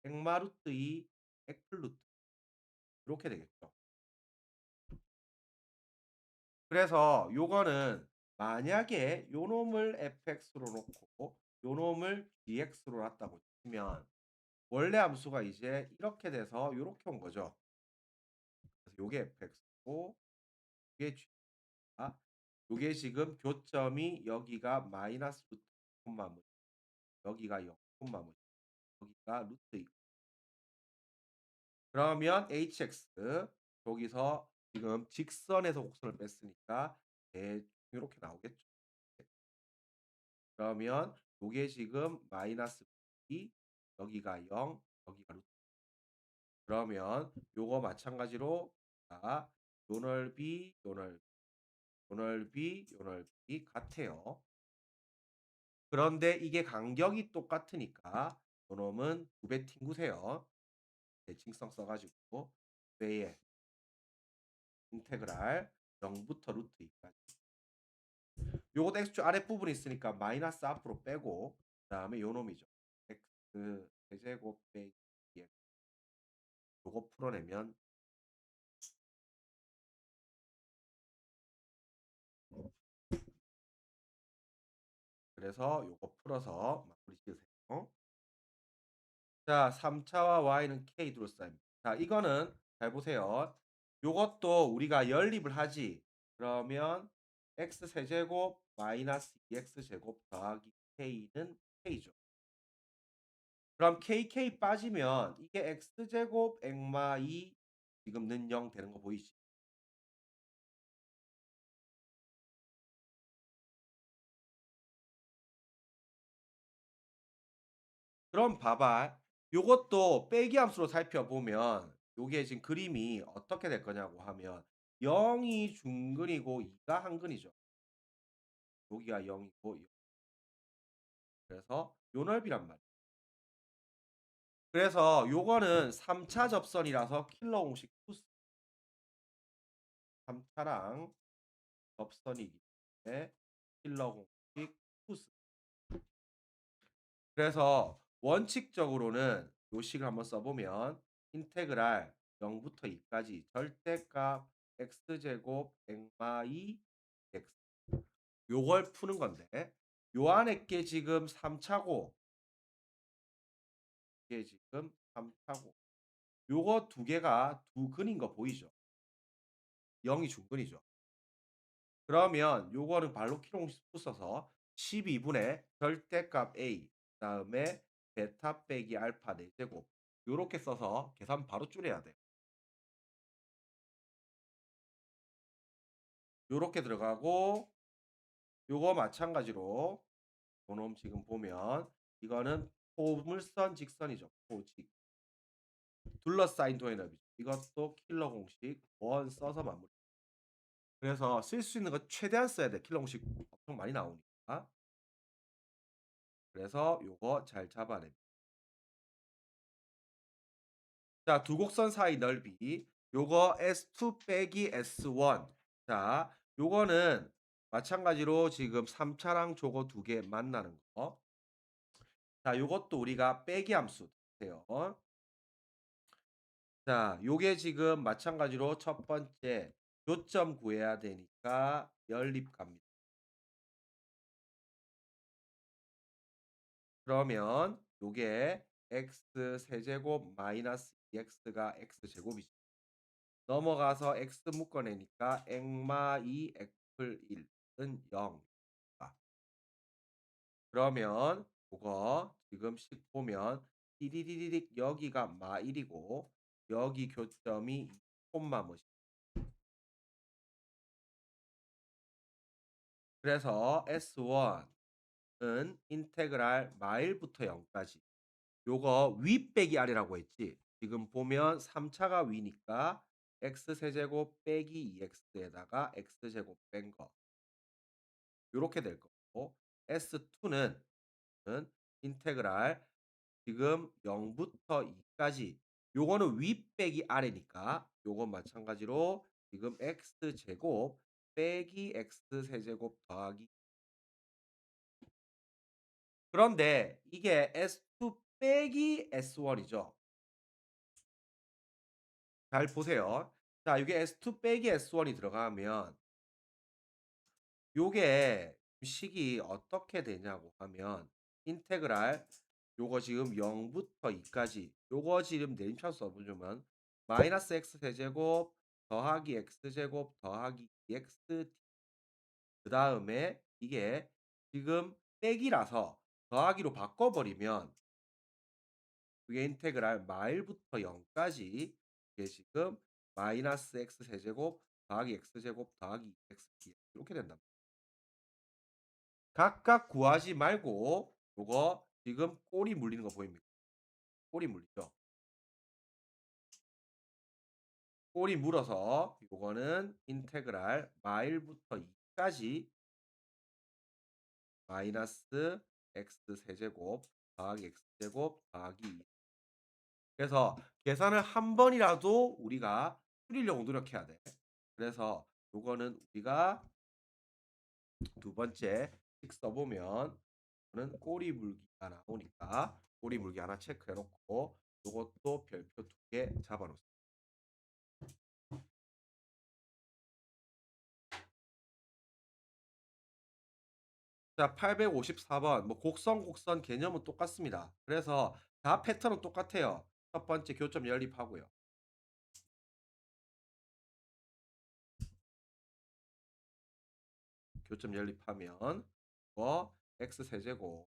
액마 루트 2 액플 루트 이렇게 되겠죠. 그래서 요거는 만약에 요 놈을 fx로 놓고 요 놈을 gx로 놨다고 치면 원래 함수가 이제 이렇게 돼서 요렇게 온 거죠. 그래서 요게 fx고 요게 g가 요게 지금 교점이 여기가 마이너스 루트 콤마 뭐 여기가 0 콤마 뭐 여기가 루트 2 그러면 hx 여기서 지금 직선에서 곡선을 뺐으니까 대충 요렇게 나오겠죠. 그러면 요게 지금 마이너스 2 여기가 0 여기가 루트 그러면 요거 마찬가지로 자, 요 넓이 요 넓이 요 넓이 요 넓이 같아요. 그런데 이게 간격이 똑같으니까 요놈은 2배 튕구세요. 대칭성 써 가지고 2배의 인테그랄 0부터 루트 2까지 요것도 x축 아랫부분에 있으니까 마이너스 앞으로 빼고 그다음에 요 놈이죠. x 세제곱 빼기 x 요거 풀어내면 그래서 요거 풀어서 마무리 지으세요. 자, 3차와 y는 k 둘러싸입니다. 자, 이거는 잘 보세요. 요것도 우리가 연립을 하지. 그러면 x 세제곱 마이너스 2x 제곱 더하기 k는 k죠. 그럼 kk 빠지면 이게 x 제곱 액마 2 지금 는 0 되는 거 보이지? 그럼 봐봐. 요것도 빼기 함수로 살펴보면 요게 지금 그림이 어떻게 될 거냐고 하면 0이 중근이고 2가 한근이죠. 여기가 0이고 그래서 요 넓이란 말이야. 그래서 요거는 3차 접선이라서 킬러 공식 투스 3차랑 접선이기 때문에 킬러 공식 투스. 그래서 원칙적으로는 요 식을 한번 써보면 인테그랄 0부터 2까지 절대값 x제곱 액마 2 x 요걸 푸는 건데 요 안에 게 지금 3차고 이게 지금 3차고 요거 두 개가 두 근인 거 보이죠? 0이 중근이죠. 그러면 요거는 발로 키로공식 써서 12분의 절대값 a 그다음에 베타 빼기 알파 4제곱 요렇게 써서 계산 바로 줄여야 돼요. 요렇게 들어가고 요거 마찬가지로 요놈 지금 보면 이거는 포물선 직선이죠. 포직. 둘러싸인 도의 넓이죠. 이것도 킬러 공식 원 써서 마무리. 그래서 쓸 수 있는 거 최대한 써야 돼. 킬러 공식 엄청 많이 나오니까. 그래서 요거 잘 잡아냅니다. 자, 두 곡선 사이 넓이. 요거 S2 빼기 S1. 자, 요거는 마찬가지로 지금 3차랑 저거 두 개 만나는 거. 자, 요것도 우리가 빼기 함수 돼요. 자, 요게 지금 마찬가지로 첫 번째 요점 구해야 되니까 연립 갑니다. 그러면 요게 x 세제곱 마이너스 2x가 x 제곱이죠. 넘어가서 x 묶어내니까 액마 2 액플 1은 0. 그러면 그거 지금 식 보면 띠디디디딕 여기가 마 1이고 여기 교점이 콤마 뭐지. 그래서 S1은 인테그랄 마일부터 0까지 요거 위 빼기 아래라고 했지. 지금 보면 3차가 위니까 x 세제곱 빼기 2x에다가 x 제곱 뺀 거. 요렇게 될 거고 S2는 인테그랄 지금 0부터 2까지 요거는 위 빼기 아래니까 요건 마찬가지로 지금 x 제곱 빼기 x 세제곱 더하기 그런데 이게 S2 빼기 S1이죠. 잘 보세요. 자, 이게 S2 빼기 S1이 들어가면 요게 식이 어떻게 되냐고 하면 인테그랄 요거 지금 0부터 2까지 요거 지금 내림차수 써보면 마이너스 x 세제곱 더하기 x 제곱 더하기 2x 그 다음에 이게 지금 빼기라서 더하기로 바꿔버리면 그게 인테그랄 마일부터 0까지 이게 지금 마이너스 x 세제곱 더하기 x 제곱 더하기 x 이렇게 된다. 각각 구하지 말고 요거 지금 꼬리 물리는 거 보입니까? 꼬리 물리죠. 꼬리 물어서 요거는 인테그랄 마일부터 2까지 마이너스 x 세제곱 더하기 x 제곱 더하기 2. 그래서 계산을 한 번이라도 우리가 줄이려고 노력해야 돼. 그래서 요거는 우리가 두 번째 식 써보면 는 꼬리 물기가 나오니까 꼬리 물기 하나 체크해 놓고 요것도 별표 2개 잡아 놓습니다. 자, 854번 곡선 개념은 똑같습니다. 그래서 다 패턴은 똑같아요. 첫 번째 교점 연립하고요. 교점 연립하면 x 세제곱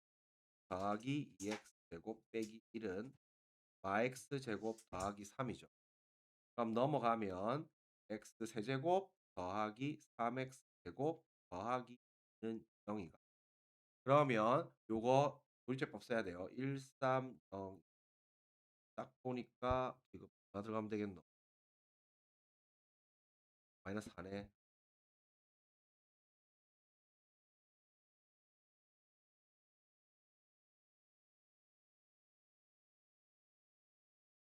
더하기 2x 제곱 빼기 1은 x 제곱 더하기 3이죠. 그럼 넘어가면 x 세제곱 더하기 3x 제곱 더하기 는 0이가. 그러면 요거 도리제법 써야 돼요. 1, 3, 0. 딱 보니까 지금 얼마 들어가면 되겠노? 마이너스 4네.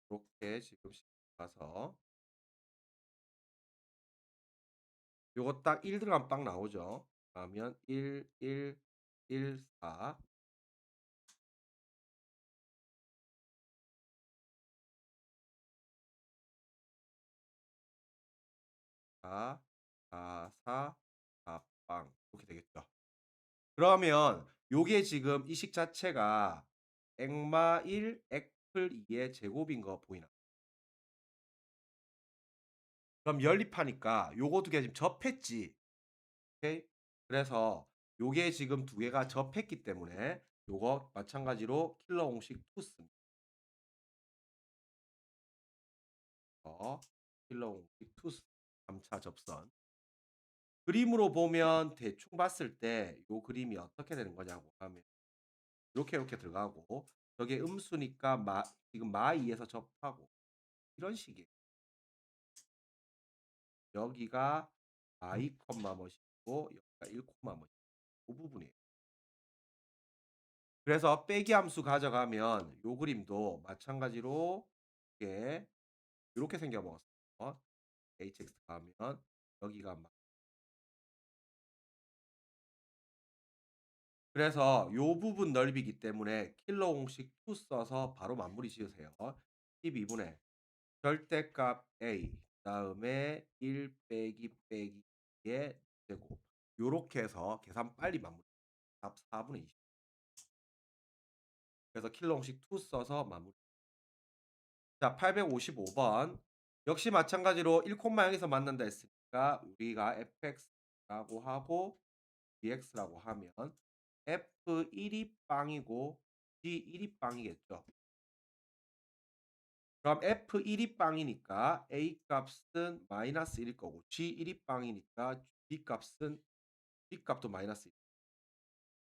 이렇게 지금 가서 요거 딱 1 들어가면 딱 나오죠. 그러면 1, 1, 1, 4 4, 4, 4, 4 빵. 이렇게 되겠죠. 그러면 요게 지금 이 식 자체가 액마 1, 액플 2의 제곱인 거 보이나? 그럼 연립하니까 요거 두 개 지금 접했지. 오케이? 그래서 요게 지금 두 개가 접했기 때문에 요거 마찬가지로 킬러 공식 투 씁니다. 킬러 공식 투 3차 접선. 그림으로 보면 대충 봤을 때 요 그림이 어떻게 되는 거냐고 하면 요렇게 들어가고 저게 음수니까 지금 마2에서 접하고 이런 식이에요. 여기가 i, 멋이고 여기가 1, 멋이고 그 부분이에요. 그래서 빼기 함수 가져가면 요 그림도 마찬가지로 이게 요렇게 생겨 먹었어요. hx 가면 여기가 그래서 요 부분 넓이기 때문에 킬러 공식 2 써서 바로 마무리 지으세요. 12분의 절대값 a 그다음에 1 빼기 의 제곱 요렇게 해서 계산 빨리 마무리. 답 4분의 20. 그래서 킬러 공식 2 써서 마무리. 자, 855번. 역시 마찬가지로 1,0에서 만난다 했으니까 우리가 fx라고 하고 dx라고 하면 f1이 빵이고 g1이 빵이겠죠. 그럼 f1이 빵이니까 a 값은 마이너스 1일 거고 g1이 빵이니까 b 값은 b 값도 마이너스 1.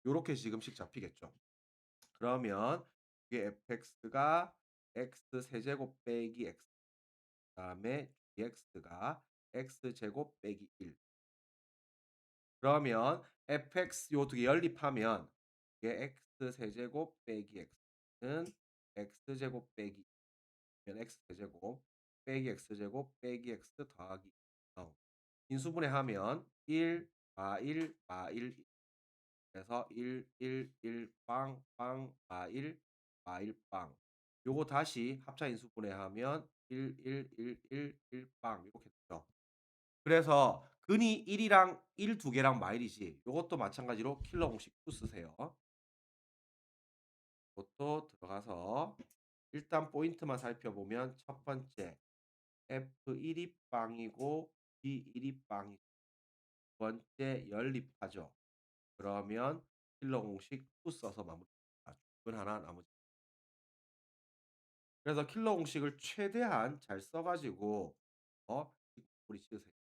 요렇게 지금씩 잡히겠죠. 그러면 이게 fx가 x 세제곱 빼기 x 그다음에 dx가 x제곱 빼기 1. 그러면 fx 요 두 개 연립하면 이게 x 세제곱 빼기 x는 x제곱 빼기 면 x 세제곱 빼기 x제곱 빼기 x 더하기 0. 인수분해하면 1, 마 1, 마 1, 그래서 1, 1, 1, 빵, 빵, 마 1, 마 1, 빵. 요거 다시 합차 인수분해하면 1, 1, 1, 1, 1, 빵 이렇게 되죠. 그래서 근이 1이랑 1 두 개랑 마일이지. 요것도 마찬가지로 킬러 공식 또 쓰세요. 이것도 들어가서 일단 포인트만 살펴보면 첫 번째 F1이 빵이고 B1이 빵이고 두 번째 연립하죠. 그러면 킬러 공식 또 써서 마무리합니다. 분 하나 나머지. 그래서 킬러 공식을 최대한 잘 써가지고 마무리 지으세요.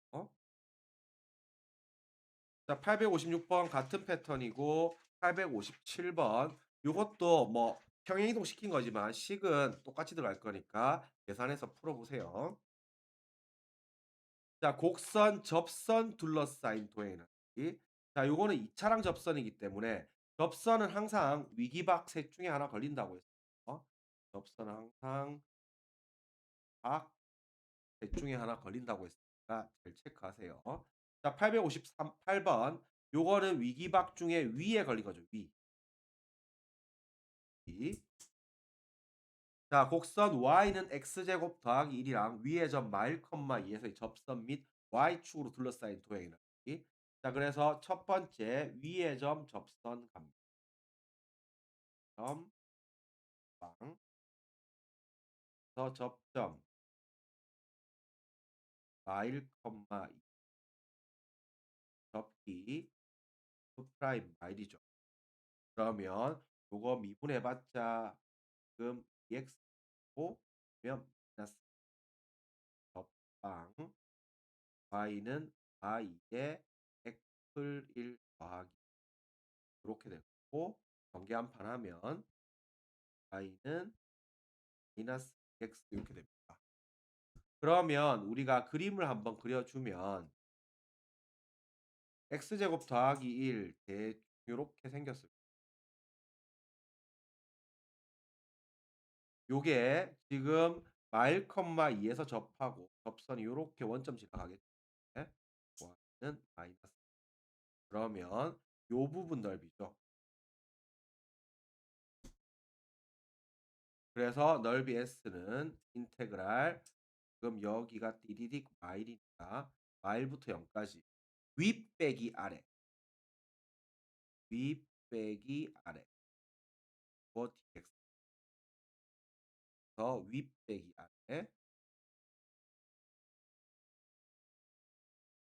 자, 856번 같은 패턴이고 857번 요것도 뭐 평행 이동 시킨 거지만 식은 똑같이 들어갈 거니까 계산해서 풀어보세요. 자, 곡선, 접선 둘러싸인 도형이라든지 자, 요거는 2차랑 접선이기 때문에 접선은 항상 위기박 셋 중에 하나 걸린다고 했어요. 접선은 항상 박 셋 중에 하나 걸린다고 했으니까 잘 체크하세요. 자, 853, 8번 요거는 위기박 중에 위에 걸린 거죠. 위. 자, 곡선 y는 x제곱 더하기 1이랑 위의 점 마일 컴마 2에서의 접선 및 y축으로 둘러싸인 도형이라는 기. 자, 그래서 첫 번째 위의 점 접선 갑니다. 점, 빵, 더 접점 마일 컴마 2 접기 프 프라임 마일이죠. 그러면 요거 미분해봤자 지금 dx고 면 마이너스 접방 y는 y에 x플 1 더하기 이렇게 되고 전개 한판 하면 y는 마이너스 x 이렇게 됩니다. 그러면 우리가 그림을 한번 그려주면 x제곱 더하기 1 대충 이렇게 생겼을 거예요. 요게 지금 마일 컴마 2에서 접하고 접선이 요렇게 원점 지나가겠죠. y는 마이너스 그러면 요 부분 넓이죠. 그래서 넓이 s는 인테그랄 지금 여기가 디디딕 마일이니까 마일부터 0까지 윗 빼기 아래 윗 빼기 아래 뭐 dx 윗 빼기 아래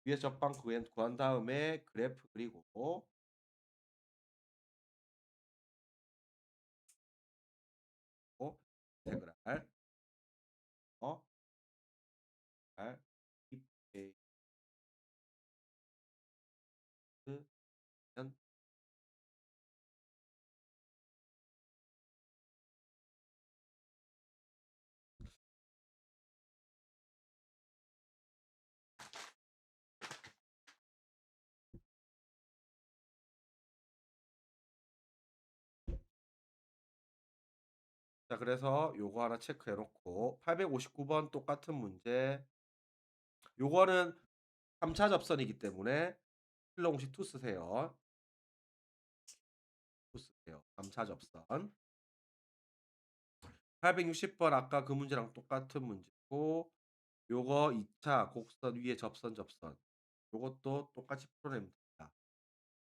위에 접방 구한 다음에 그래프 그리고 인테그랄 윗 빼기 면 자, 그래서 요거 하나 체크해 놓고 859번 똑같은 문제 요거는 3차 접선이기 때문에 킬러 공식 2 쓰세요. 2 쓰세요. 3차 접선 860번 아까 그 문제랑 똑같은 문제고 요거 2차 곡선 위에 접선 요것도 똑같이 풀어내면 됩니다.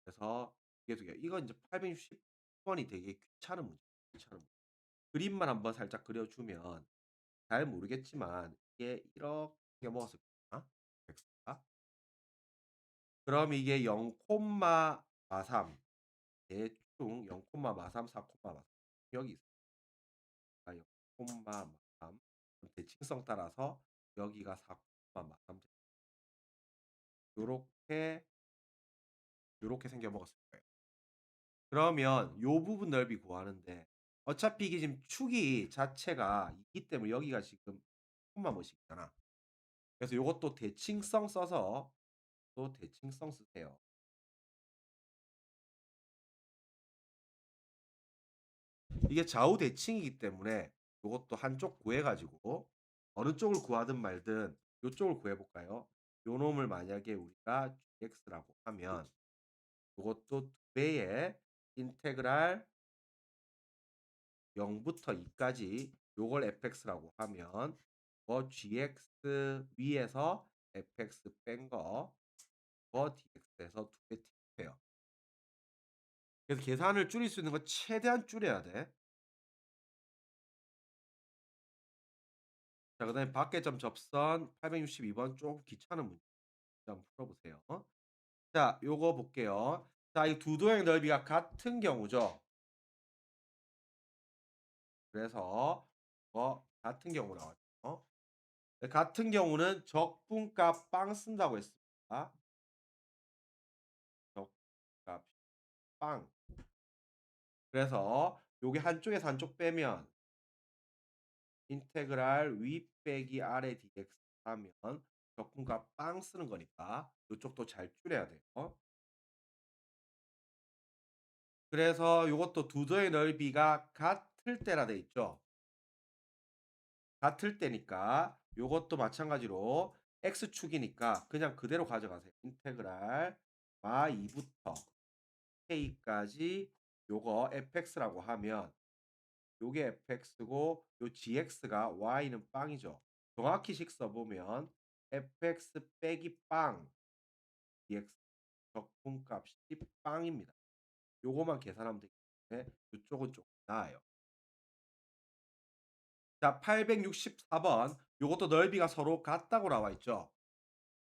그래서 이게 두 개. 이건 이제 860번이 되게 귀찮은 문제. 귀찮은 문제. 그림만 한번 살짝 그려주면 잘 모르겠지만 이게 이렇게 먹었을 거야. x가. 그럼 이게 0, 마삼 대충 0, 마삼, 4, 마삼 여기 있어요. 0, 마삼 대칭성 따라서 여기가 4, 마삼 요렇게 요렇게 생겨 먹었을 거예요. 그러면 요 부분 넓이 구하는데 어차피 이게 지금 축이 자체가 있기 때문에 여기가 지금 콤마 뭐식이잖아. 그래서 요것도 대칭성 써서 또 대칭성 쓰세요. 이게 좌우 대칭이기 때문에 요것도 한쪽 구해 가지고 어느 쪽을 구하든 말든 요쪽을 구해 볼까요? 요 놈을 만약에 우리가 gx라고 하면 요것도 두 배의 인테그랄 0 부터 2 까지 요걸 fx라고 하면 gx 위에서 fx 뺀 거 dx에서 두 배 팁해요. 그래서 계산을 줄일 수 있는 거 최대한 줄여야 돼. 자, 그다음에 밖의 점 접선 862번 조금 귀찮은 문제 한번 풀어보세요. 자, 요거 볼게요. 자, 이 두 도형의 넓이가 같은 경우죠. 그래서 같은 경우 나왔죠. 네, 같은 경우는 적분값 빵 쓴다고 했습니다. 적분값 빵. 그래서 요게 한쪽에서 한쪽 빼면 인테그랄 위 빼기 아래 dx 하면 적분값 빵 쓰는 거니까 요쪽도 잘 줄여야 돼요. 그래서 요것도 두 도의 넓이가 같을 때라 돼 있죠. 같을 때니까 요것도 마찬가지로 x축이니까 그냥 그대로 가져가세요. 인테그랄 마 2부터 k까지 요거 fx라고 하면 요게 fx고 요 gx가 y는 빵이죠. 정확히 식 써보면 fx 빼기 빵 dx 적분값이 빵입니다. 요거만 계산하면 되기 때문에 요쪽은 좀 나아요. 자, 864번 요것도 넓이가 서로 같다고 나와 있죠.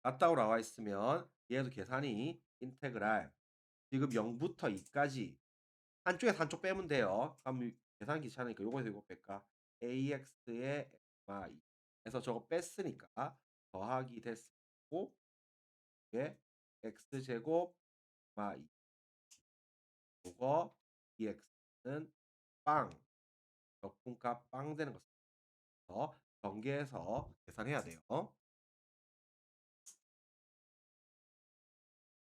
같다고 나와 있으면 얘도 계산이 인테그랄 지금 0부터 2까지 한쪽에서 한쪽 빼면 돼요. 그럼 계산 귀찮으니까 요거에서 요거 뺄까? ax의 y 에서 저거 뺐으니까 더하기 됐고 이게 x제곱 y 요거 dx는 빵 적분값 빵 되는 것을 전개해서 계산해야 돼요.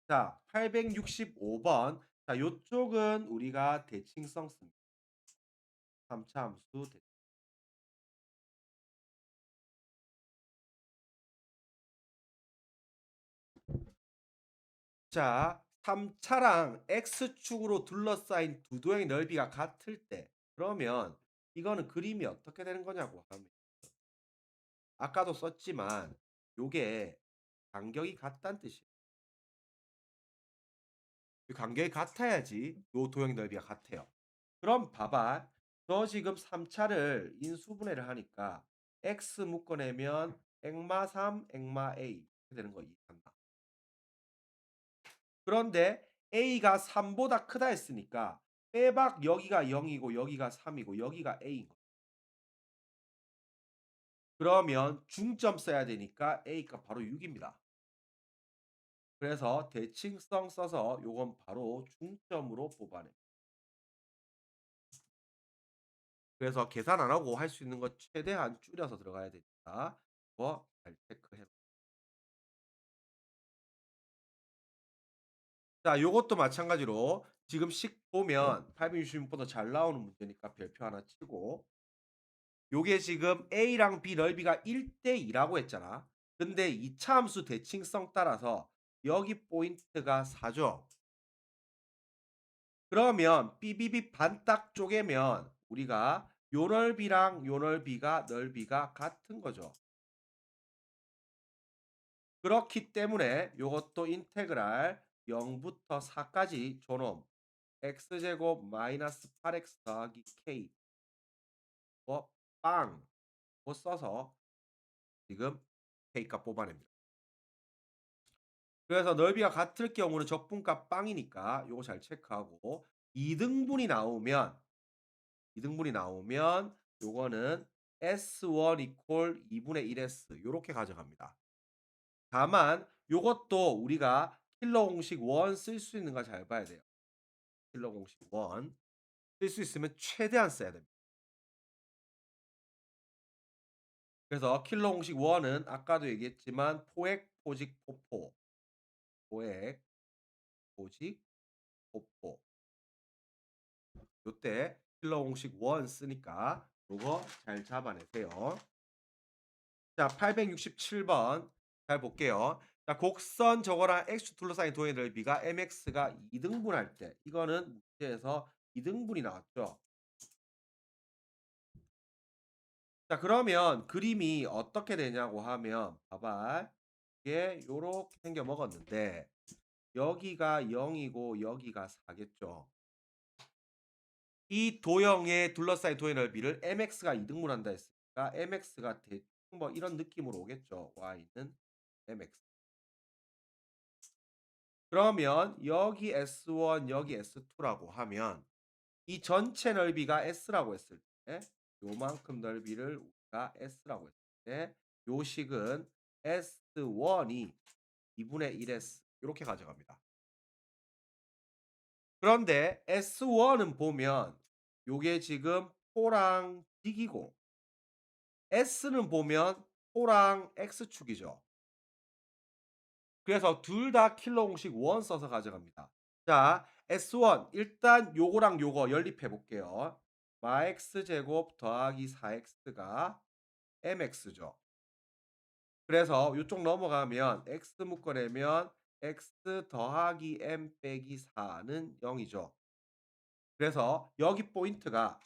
자, 865번. 자, 요쪽은 우리가 대칭성 씁니다. 3차 함수 자, 3차랑 x축으로 둘러싸인 두 도형의 넓이가 같을 때 그러면 이거는 그림이 어떻게 되는 거냐고 하면 아까도 썼지만 요게 간격이 같다는 뜻이에요. 이 간격이 같아야지 요 도형의 넓이가 같아요. 그럼 봐봐. 저 지금 3차를 인수분해를 하니까 x 묶어내면 액마 3, 액마 a 이렇게 되는 거 이해한다. 그런데 a가 3보다 크다 했으니까 빼박 여기가 0이고 여기가 3이고 여기가 a인 거예요. 그러면 중점 써야 되니까 a 가 바로 6입니다. 그래서 대칭성 써서 요건 바로 중점으로 뽑아내. 그래서 계산 안 하고 할 수 있는 거 최대한 줄여서 들어가야 되니까 그거 잘 체크해. 자, 요것도 마찬가지로 지금 식 보면 866보다 잘 나오는 문제니까 별표 하나 치고 요게 지금 A랑 B 넓이가 1대 2라고 했잖아. 근데 2차 함수 대칭성 따라서 여기 포인트가 4죠. 그러면 BBB 반딱 쪼개면 우리가 요 넓이랑 요 넓이가 같은 거죠. 그렇기 때문에 요것도 인테그랄 0부터 4까지 조놈 x제곱 마이너스 8x 더하기 k 빵 써서 지금 k값 뽑아냅니다. 그래서 넓이가 같을 경우는 적분값 빵이니까 요거 잘 체크하고 2등분이 나오면 요거는 S1 이퀄 2분의 1S 요렇게 가져갑니다. 다만 요것도 우리가 킬러 공식 1 쓸 수 있는 거 잘 봐야 돼요. 킬러 공식 1 쓸 수 있으면 최대한 써야 됩니다. 그래서 킬러 공식 1은 아까도 얘기했지만 포획, 포직, 포포. 포획, 포직, 포포. 요때 킬러 공식 1 쓰니까 요거 잘 잡아내세요. 자, 867번 잘 볼게요. 자, 곡선 저거랑 X 둘러싸인 도의 넓이가 MX가 2등분할 때 이거는 문제에서 2등분이 나왔죠. 자, 그러면 그림이 어떻게 되냐고 하면 봐봐. 이게 요렇게 생겨 먹었는데 여기가 0이고 여기가 4겠죠. 이 도형의 둘러싸인 도의 넓이를 MX가 2등분한다 했으니까 MX가 대충 뭐 이런 느낌으로 오겠죠. Y는 MX. 그러면 여기 S1 여기 S2라고 하면 이 전체 넓이가 S라고 했을 때 요만큼 넓이를 우리가 S라고 했을 때 요 식은 S1이 2분의 1S 이렇게 가져갑니다. 그런데 S1은 보면 요게 지금 호랑 직이고 S는 보면 호랑 X축이죠. 그래서 둘 다 킬러 공식 1 써서 가져갑니다. 자, S1 일단 요거랑 요거 연립해 볼게요. 마x 제곱 더하기 4x가 mx죠. 그래서 요쪽 넘어가면 x 묶어내면 x 더하기 m 빼기 4는 0이죠. 그래서 여기 포인트가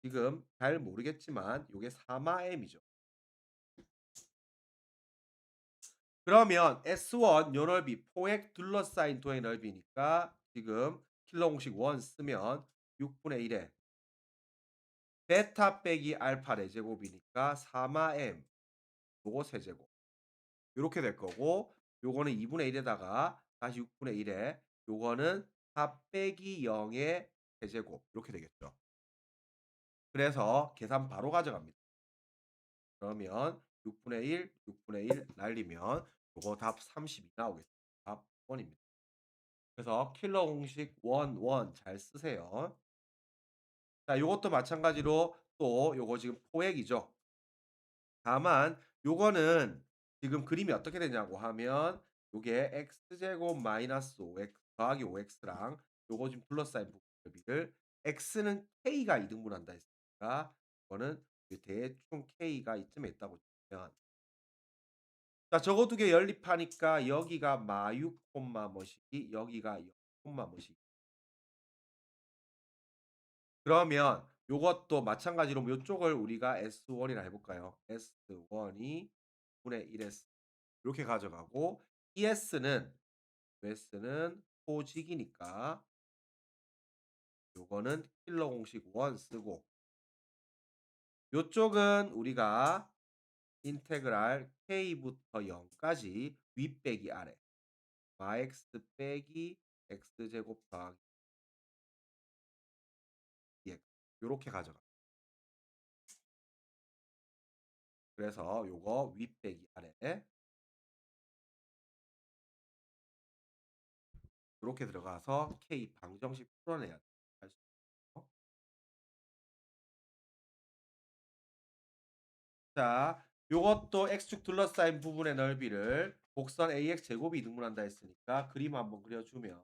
지금 잘 모르겠지만 요게 4마 m이죠. 그러면 S1 요 넓이 포획 둘러싸인 도의 넓이니까 지금 킬러 공식 1 쓰면 6분의 1에 베타 빼기 알파 4제곱이니까 4마 m 요거 세제곱 요렇게 될 거고 요거는 2분의 1에다가 다시 6분의 1에 요거는 4 빼기 0의 세제곱 이렇게 되겠죠. 그래서 계산 바로 가져갑니다. 그러면 6분의 1, 6분의 1 날리면 요거 답 32 나오겠습니다. 답 1입니다. 그래서 킬러 공식 1 잘 쓰세요. 자, 요것도 마찬가지로 또 요거 지금 포획이죠. 다만 요거는 지금 그림이 어떻게 되냐고 하면 요게 x제곱 마이너스 5x 더하기 5x랑 요거 지금 둘러싸인 부분비를 x는 k가 2등분한다 했으니까 이거는 대충 k가 이쯤에 있다고 치면 자, 저거 두 개 연립하니까 여기가 마6 콤마 뭐시기 여기가 0 콤마 뭐시기 그러면 요것도 마찬가지로 요쪽을 우리가 S1이라 해볼까요? S1이 분의 1S 이렇게 가져가고 ES는 포직이니까 요거는 킬러 공식 1 쓰고 요쪽은 우리가 인테그랄 k부터 0까지 위 빼기 아래 마x 빼기 x제곱 더하기 dx 요렇게 가져가. 그래서 요거 위 빼기 아래 요렇게 들어가서 k 방정식 풀어내야 돼. 할 수 있어. 자, 요것도 x축 둘러싸인 부분의 넓이를 곡선 ax 제곱이 등분한다 했으니까 그림 한번 그려주면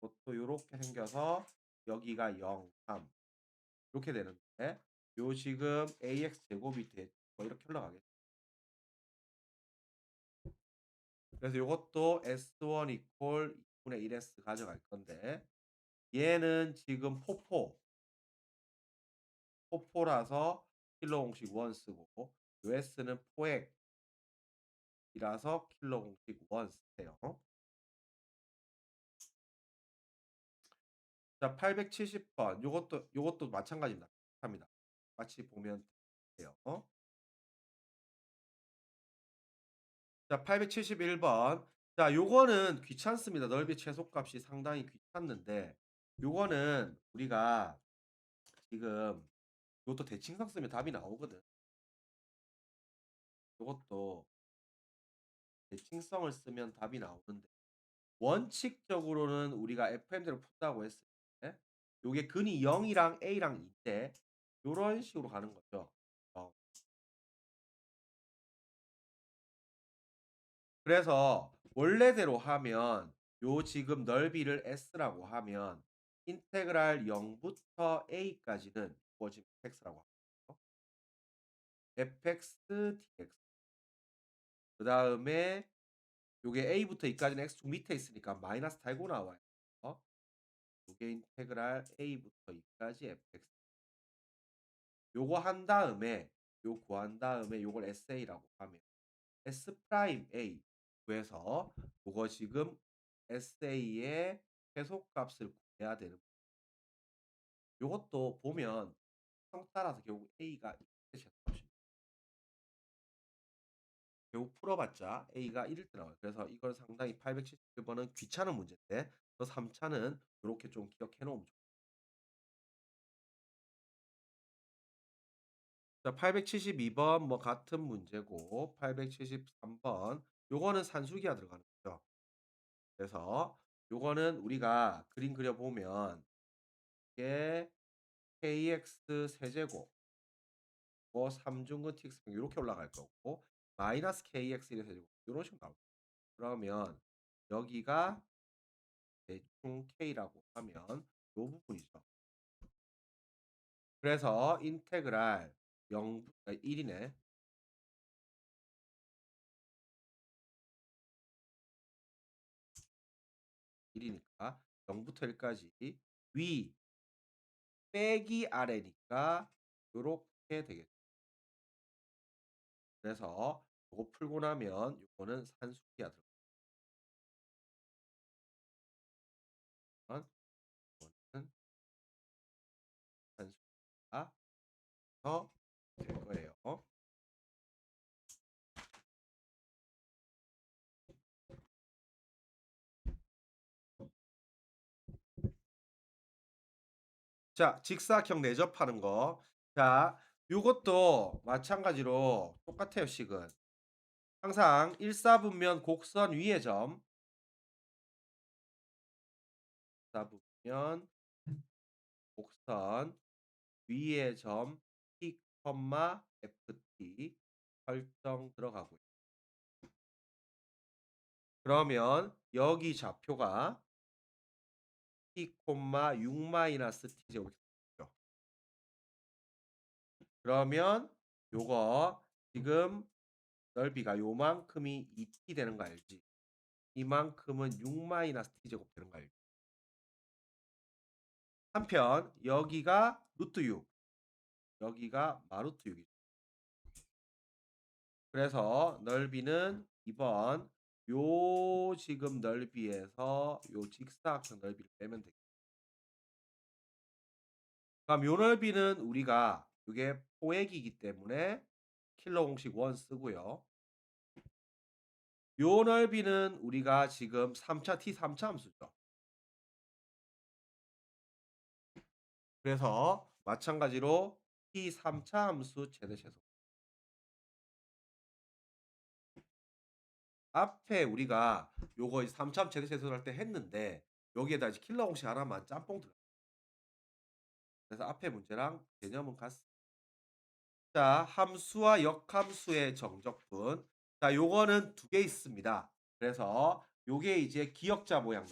그것도 요렇게 생겨서 여기가 0, 3 이렇게 되는데 요 지금 ax 제곱이 뭐 이렇게 흘러가겠죠. 그래서 요것도 s1 이퀄 2분의 1s 가져갈 건데 얘는 지금 포포라서 킬러 공식 1 쓰고 요 s는 포획이라서 킬러 공식 1 쓰세요. 자, 870번 요것도 마찬가지입니다. 합니다. 같이 보면 돼요. 자, 871번. 자, 요거는 귀찮습니다. 넓이 최소값이 상당히 귀찮는데 요거는 우리가 지금 요것도 대칭성 쓰면 답이 나오거든. 요것도 대칭성을 쓰면 답이 나오는데 원칙적으로는 우리가 FM대로 푼다고 했을 때 요게 근이 0이랑 A랑 2인데 요런 식으로 가는 거죠. 어. 그래서 원래대로 하면 요 지금 넓이를 S라고 하면 인테그랄 0부터 A까지는 뭐 지금 fx라고 하거든요. fx dx. 그다음에 요게 A부터 E까지는 X축 밑에 있으니까 마이너스 달고 나와요. 요게 인테그랄 A부터 E까지 fx. 요거 한 다음에 요 구한 다음에 요걸 SA라고 하면 S 프라임 A 구해서 요거 지금 SA의 최소값을 구해야 되는 요것도 보면 성 따라서 결국 A가 1의 최소값입니다. 결국 풀어봤자 A가 1일 때 나와요. 그래서 이걸 상당히 871번은 귀찮은 문제인데 저 3차는 요렇게 좀 기억해 놓으면 좋아요. 자, 872번 뭐 같은 문제고 873번 요거는 산수기가 들어가는 거죠. 그래서 요거는 우리가 그림 그려 보면 이게 kx 세제곱 뭐 3중근 tx 이렇게 올라갈 거고 마이너스 kx 1의 세제곱 이런 식으로 나올 거예요. 그러면 여기가 대충 k라고 하면 요 부분이죠. 그래서 인테그랄 0 1이네. 1이니까 0부터 1까지 위 빼기 아래니까 요렇게 되겠죠. 그래서 요거 풀고 나면 요거는 산수기가 들어가면 요거는 산수기가 더 될 거예요. 자, 직사각형 내접하는 거. 자, 요것도 마찬가지로 똑같아요, 식은. 항상 일사분면 곡선 위의 점, 일사분면 곡선 위의 점 P, FT 설정 들어가고요. 그러면 여기 좌표가 P, 6-T 제곱이 되죠. 그러면 요거 지금 넓이가 요만큼이 2t 되는 거 알지? 이만큼은 6-t 제곱 되는 거 알지? 한편 여기가 루트 6, 여기가 마루트 6이죠. 그래서 넓이는 2번 요 지금 넓이에서 요 직사각형 넓이를 빼면 되겠죠. 그럼 요 넓이는 우리가 이게 포획이기 때문에 킬러 공식 1 쓰고요. 요 넓이는 우리가 지금 3차 t 3차 함수죠. 그래서 마찬가지로 t 3차 함수 최대 최소. 앞에 우리가 요거 3차 최대 최소를 할 때 했는데 여기에다 이제 킬러 공식 하나만 짬뽕 들어. 그래서 앞에 문제랑 개념은 같습니다. 자, 함수와 역함수의 정적분. 자, 요거는 두 개 있습니다. 그래서 요게 이제 기역자 모양.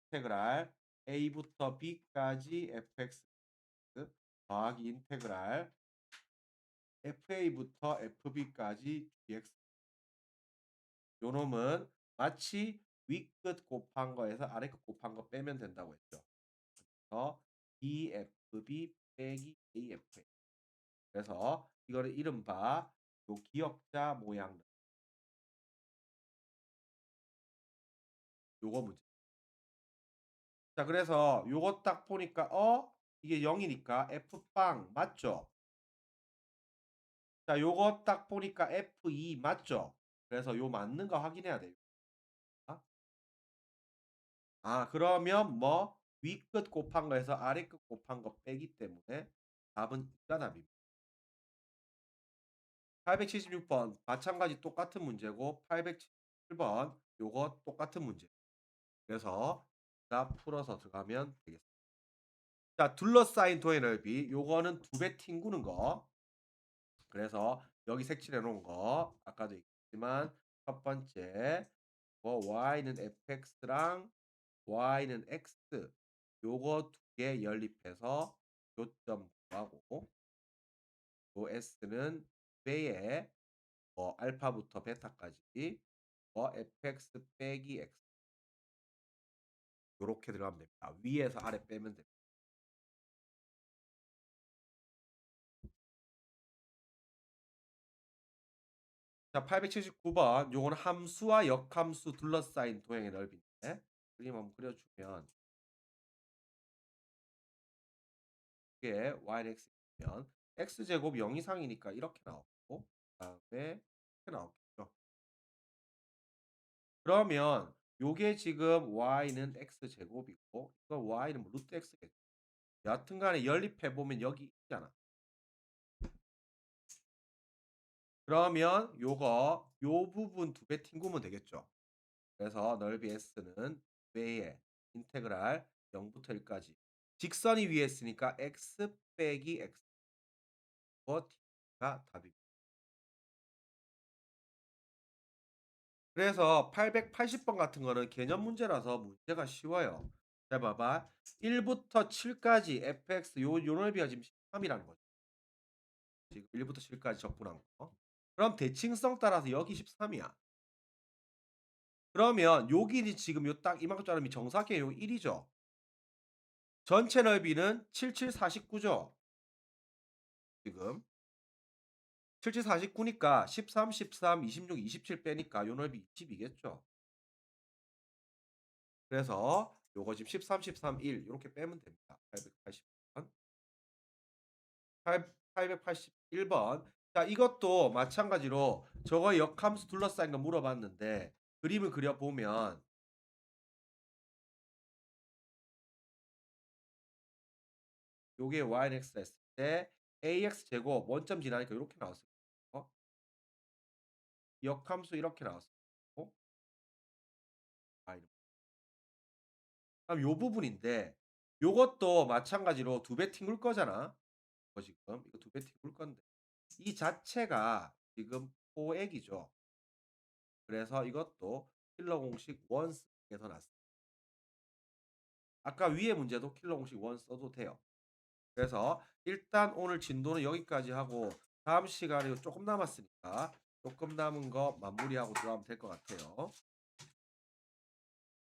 인테그랄 a부터 b까지 fx 더하기 인테그랄 fa부터 fb까지 dx. 요 놈은 마치 윗끝 곱한 거에서 아래끝 곱한 거 빼면 된다고 했죠. 그래서 bfb 빼기 af. 그래서 이거를 이른바 요 기역자 모양 요거 문제. 자, 그래서 요거 딱 보니까 이게 0이니까 F빵 맞죠? 자, 요거 딱 보니까 F2 맞죠? 그래서 요 맞는 거 확인해야 돼요. 그러면 뭐 위끝 곱한 거에서 아래끝 곱한 거 빼기 때문에 답은 2가 답입니다. 876번 마찬가지 똑같은 문제고 877번 요거 똑같은 문제. 그래서 답 풀어서 들어가면 되겠습니다. 자, 둘러싸인 도의 넓이. 요거는 2배 튕구는 거. 그래서 여기 색칠해 놓은 거 아까도 얘기했지만 첫 번째 y는 fx랑 y는 x 요거 두 개 연립해서 요점 구하고 요 s는 배의 알파부터 베타까지 fx 빼기 x 요렇게 들어가면 됩니다. 위에서 아래 빼면 됩니다. 자, 879번 요거는 함수와 역함수 둘러싸인 도형의 넓이인데 그림 한번 그려주면 이게 y는 x면 x제곱 0 이상이니까 이렇게 나오고 그다음에 이렇게 나오겠죠. 그러면 요게 지금 y는 x제곱이고 이거 y는 뭐 루트 x겠죠. 여하튼 간에 연립해 보면 여기 있잖아. 그러면 요 부분 2배 튕구면 되겠죠. 그래서 넓이 s는 2배의 인테그랄 0부터 1까지 직선이 위에 있으니까 x 빼기 x 가 답입니다. 그래서 880번 같은 거는 개념 문제라서 문제가 쉬워요. 자, 봐봐. 1부터 7까지 fx 요 넓이가 지금 13이라는 거죠. 지금 1부터 7까지 적분한 거. 그럼 대칭성 따라서 여기 13이야. 그러면 요 길이 지금 요 딱 이만큼 자르면 정사각형의 요 1이죠. 전체 넓이는 77, 49죠. 지금 77, 49니까 13, 13, 26, 27 빼니까 요 넓이 20이겠죠. 그래서 요거 지금 13, 13, 1 요렇게 빼면 됩니다. 880번. 881번. 자, 이것도 마찬가지로 저거 역함수 둘러싸인 거 물어봤는데 그림을 그려 보면 요게 y는 x가 했을 때 ax 제곱 원점 지나니까 요렇게 나왔을 거예요. 역함수 이렇게 나왔을 거고 y는 그럼 요 부분인데 요것도 마찬가지로 2배 튕글 거잖아. 이거 지금 이거 2배 튕글 건데 이 자체가 지금 포액이죠. 그래서 이것도 킬러 공식 원에서 났습니다. 아까 위에 문제도 킬러 공식 원 써도 돼요. 그래서 일단 오늘 진도는 여기까지 하고 다음 시간에 조금 남았으니까 조금 남은 거 마무리하고 들어가면 될 것 같아요.